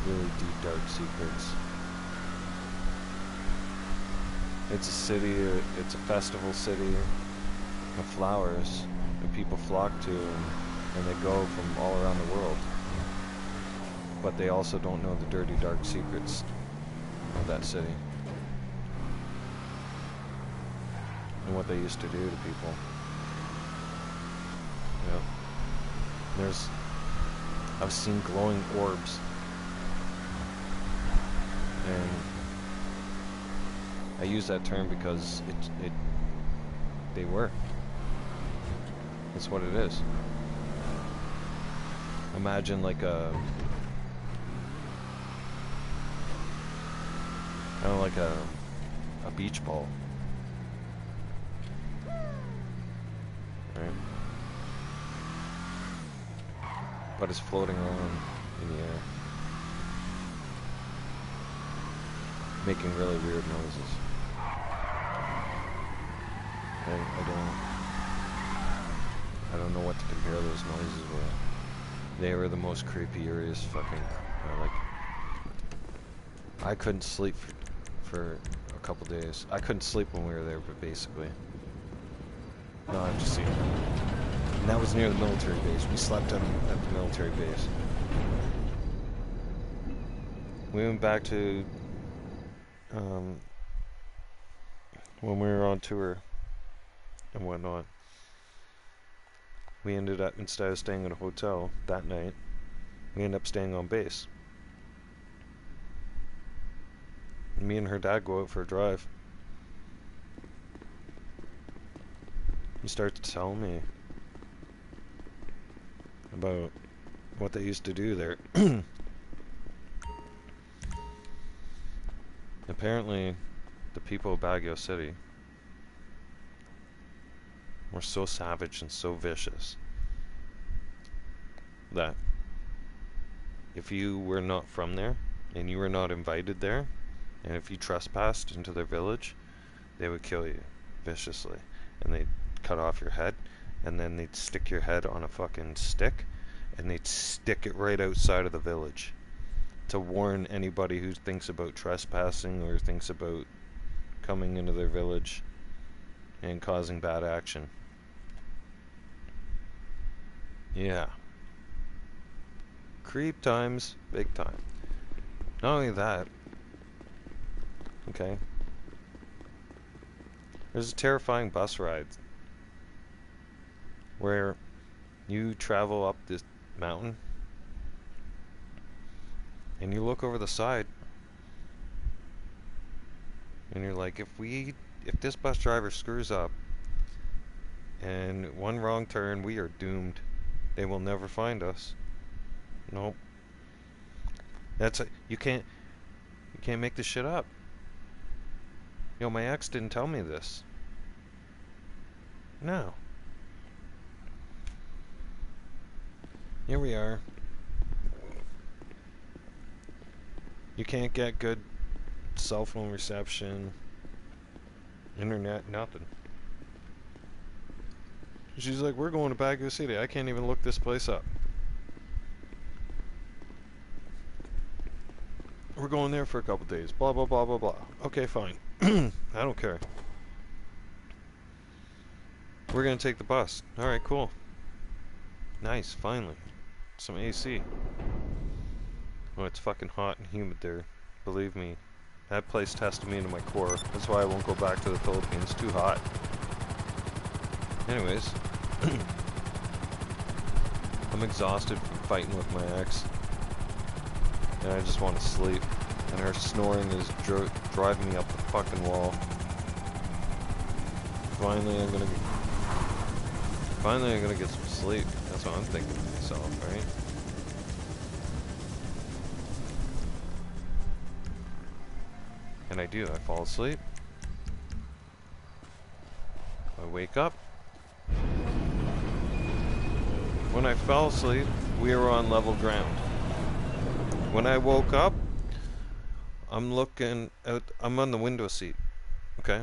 Really deep, dark secrets. It's a city, it's a festival city of flowers, and people flock to them, and they go from all around the world. But they also don't know the dirty, dark secrets of that city. And what they used to do to people. Yep. I've seen glowing orbs. And I use that term because they were. That's what it is. Imagine like a kind of like a beach ball. Right? But it's floating around in the air, making really weird noises. I don't know what to compare those noises with. They were the most creepiest fucking, I couldn't sleep for a couple days. I couldn't sleep when we were there, but basically. No, I'm just seeing them. And that was near the military base. We slept at the military base. We went back to when we were on tour and whatnot. We ended up, instead of staying at a hotel that night, we ended up staying on base. Me and her dad go out for a drive. He starts to tell me about what they used to do there. Apparently, the people of Baguio City were so savage and so vicious that if you were not from there and you were not invited there, and if you trespassed into their village, they would kill you viciously, and they'd cut off your head, and then they'd stick your head on a fucking stick, and they'd stick it right outside of the village to warn anybody who thinks about trespassing or thinks about coming into their village and causing bad action. Yeah. Creep times, big time. Not only that, okay, there's a terrifying bus ride where you travel up this mountain and you look over the side and you're like, if this bus driver screws up and one wrong turn, we are doomed. They will never find us. Nope. You can't make this shit up. Yo, my ex didn't tell me this. No. Here we are. You can't get good cell phone reception, internet, nothing. She's like, we're going to Baguio City. I can't even look this place up. We're going there for a couple days. Blah, blah, blah, blah, blah. Okay, fine. I don't care. We're going to take the bus. Alright, cool. Nice, finally. Some AC. Oh, it's fucking hot and humid there. Believe me. That place tested me into my core. That's why I won't go back to the Philippines. It's too hot. Anyways. I'm exhausted from fighting with my ex. And I just want to sleep. And her snoring is driving me up the fucking wall. Finally, I'm gonna get some sleep. That's what I'm thinking to myself, right? And I do. I fall asleep. I wake up. When I fell asleep, we were on level ground. When I woke up, I'm looking out, I'm on the window seat, okay?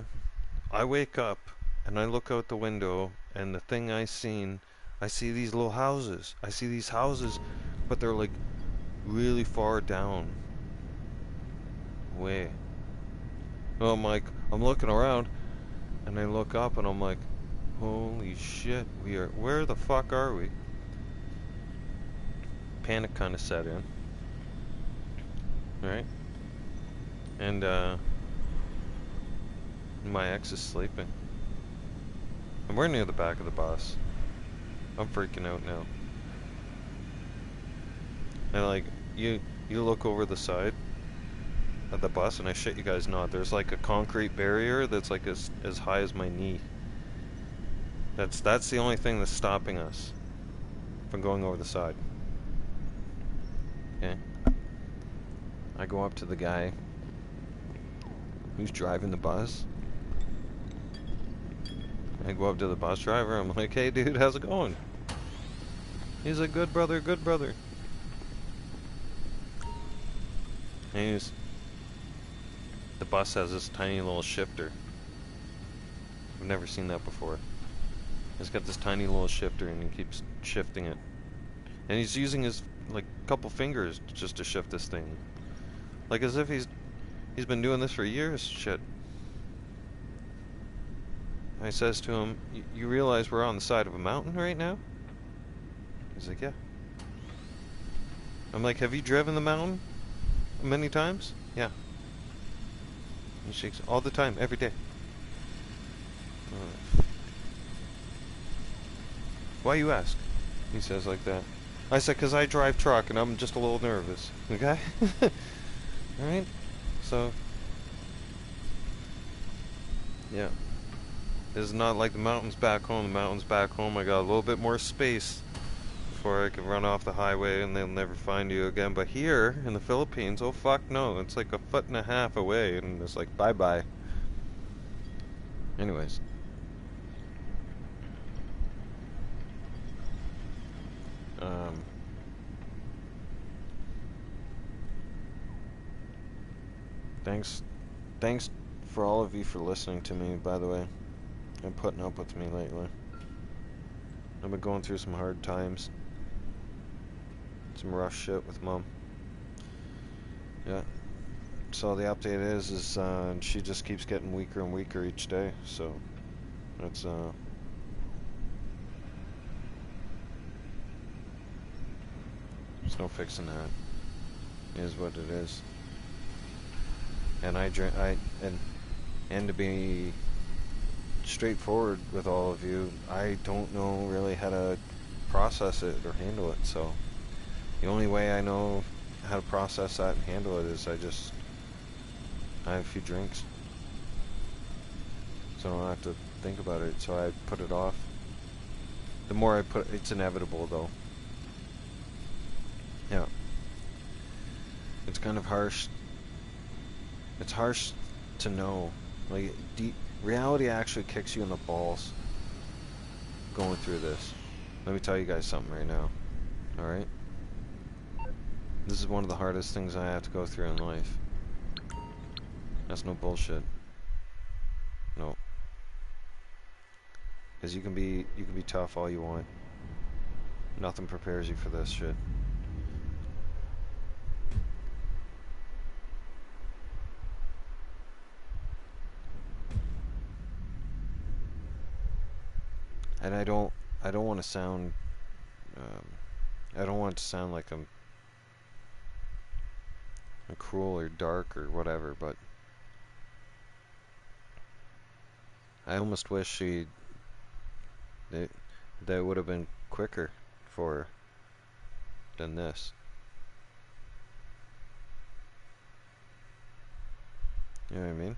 I wake up, and I look out the window, and the thing I see these little houses. I see these houses, but they're like really far down. Way. So I'm looking around, and I look up, and I'm like, holy shit, where the fuck are we? Panic kind of set in. Right? And, my ex is sleeping. And we're near the back of the bus. I'm freaking out now. And, like, you look over the side of the bus, and I shit you guys not, there's, like, a concrete barrier that's, like, as high as my knee. That's the only thing that's stopping us from going over the side. Okay? I go up to the guy who's driving the bus. I go up to the bus driver. I'm like, hey dude, how's it going? He's like, good brother, good brother. And the bus has this tiny little shifter. I've never seen that before. He's got this tiny little shifter and he keeps shifting it. And he's using his, like, couple fingers just to shift this thing. Like as if he's been doing this for years. Shit. I says to him, you realize we're on the side of a mountain right now? He's like, yeah. I'm like, have you driven the mountain many times? Yeah. He shakes all the time, every day. Why you ask? He says like that. I said, because I drive truck and I'm just a little nervous. Okay? Alright? So, yeah. It's not like the mountains back home. The mountains back home, I got a little bit more space before I can run off the highway and they'll never find you again. But here, in the Philippines, oh fuck no. It's like 1.5 feet away and it's like bye-bye. Anyways. Thanks for all of you for listening to me, by the way, and putting up with me lately. I've been going through some hard times. Some rough shit with Mom. Yeah. So the update is she just keeps getting weaker and weaker each day. So that's there's no fixing that. It is what it is. And and to be straightforward with all of you, I don't know really how to process it or handle it. So the only way I know how to process that and handle it is I have a few drinks, so I don't have to think about it. So I put it off. The more I put, it's inevitable though. Yeah, it's kind of harsh. It's harsh to know, like, reality actually kicks you in the balls going through this. Let me tell you guys something right now. Alright? This is one of the hardest things I have to go through in life. That's no bullshit. No. Because you can be tough all you want. Nothing prepares you for this shit. And I don't want to sound, I don't want it to sound like I'm cruel or dark or whatever, but I almost wish that would have been quicker for her than this. You know what I mean?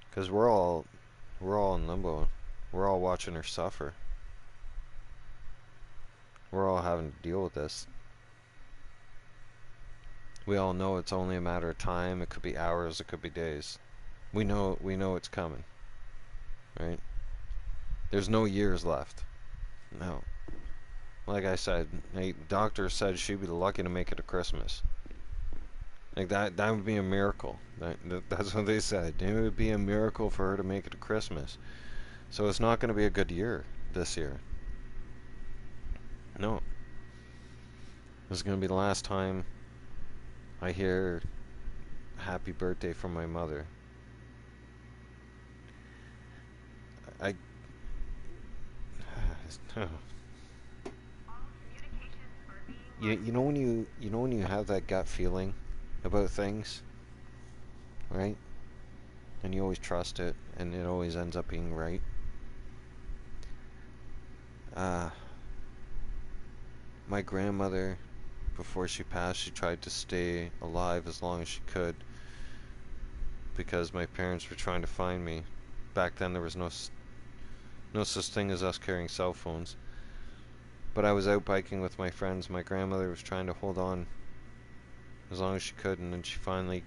Because we're all in limbo. We're all watching her suffer. We're all having to deal with this. We all know it's only a matter of time. It could be hours, it could be days. We know it's coming. Right? There's no years left. No. Like I said, a doctor said she'd be lucky to make it to Christmas. Like that would be a miracle. That's what they said. It would be a miracle for her to make it to Christmas. So it's not going to be a good year this year. No. This is going to be the last time I hear happy birthday from my mother. You know when you have that gut feeling about things, right? And you always trust it, and it always ends up being right. My grandmother, before she passed, she tried to stay alive as long as she could because my parents were trying to find me. Back then there was no such thing as us carrying cell phones. But I was out biking with my friends. My grandmother was trying to hold on as long as she could, and then she finally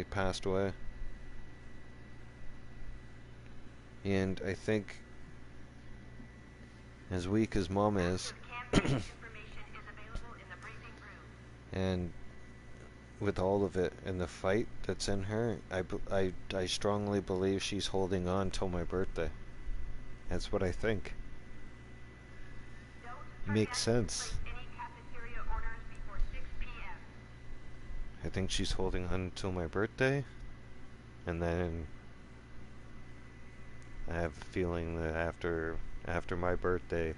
passed away. And I think, as weak as Mom is, and with all of it and the fight that's in her, I strongly believe she's holding on till my birthday. That's what I think. Makes sense. I think she's holding on until my birthday, and then I have a feeling that after my birthday,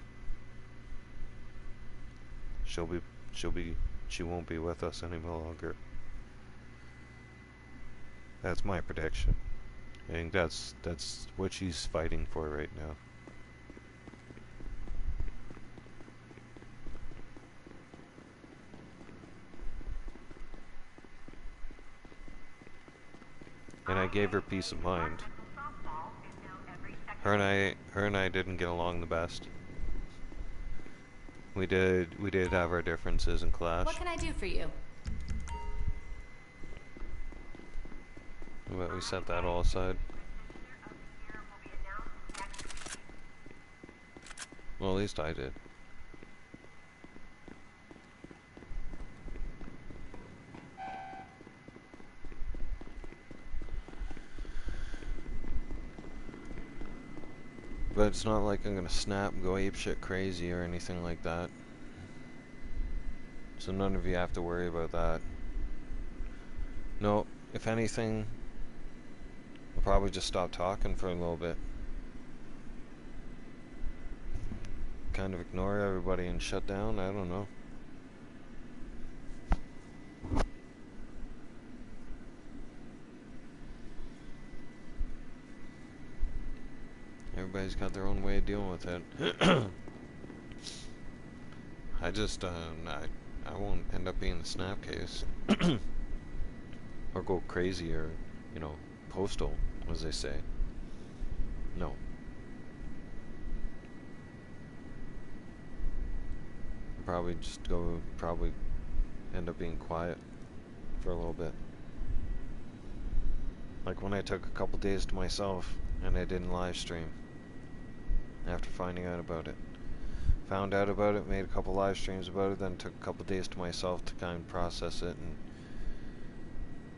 she won't be with us any longer. That's my prediction. I think that's what she's fighting for right now. And I gave her peace of mind. Her and I didn't get along the best. We did have our differences and clash. What can I do for you? But we set that all aside. Well, at least I did. But it's not like I'm gonna snap and go apeshit crazy or anything like that. So none of you have to worry about that. No, if anything, I'll probably just stop talking for a little bit. Kind of ignore everybody and shut down, I don't know. Everybody's got their own way of dealing with it. I just, I won't end up being the snapcase. Or go crazy or, you know, postal, as they say. No. Probably end up being quiet for a little bit. Like when I took a couple days to myself and I didn't live stream after finding out about it. Found out about it, made a couple live streams about it, then took a couple days to myself to kind of process it and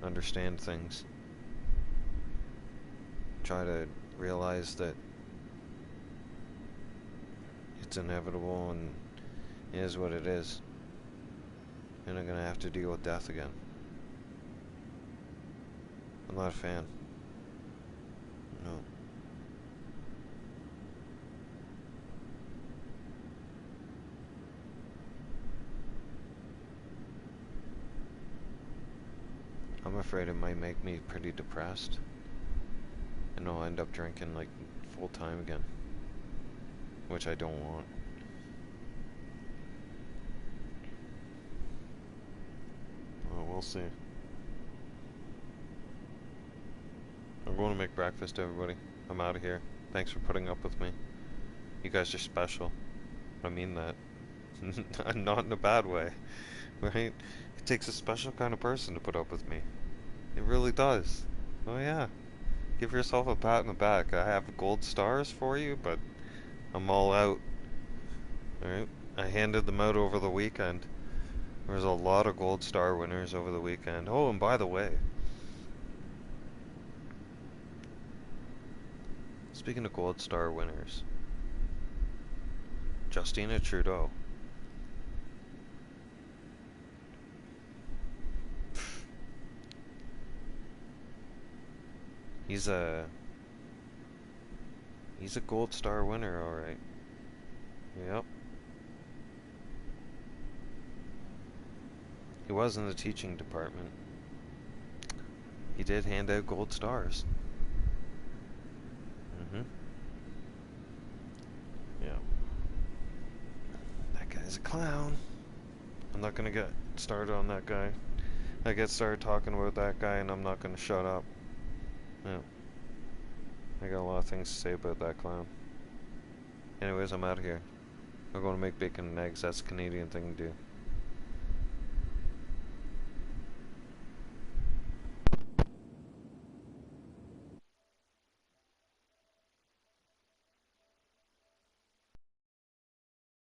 understand things. Try to realize that it's inevitable and it is what it is. And I'm gonna have to deal with death again. I'm not a fan. No. I'm afraid it might make me pretty depressed. And I'll end up drinking like full time again. Which I don't want. Well, we'll see. I'm going to make breakfast, everybody. I'm out of here. Thanks for putting up with me. You guys are special. I mean that. Not in a bad way. Right? It takes a special kind of person to put up with me. It really does. Oh yeah. Give yourself a pat on the back. I have gold stars for you, but I'm all out. Alright? I handed them out over the weekend. There was a lot of gold star winners over the weekend. Oh, and by the way, speaking of gold star winners, Justina Trudeau. He's a gold star winner, alright. Yep. He was in the teaching department. He did hand out gold stars. Yeah. That guy's a clown. I'm not gonna get started on that guy. I get started talking about that guy and I'm not gonna shut up. Yeah. I got a lot of things to say about that clown. Anyways, I'm out of here. I'm going to make bacon and eggs. That's a Canadian thing to do.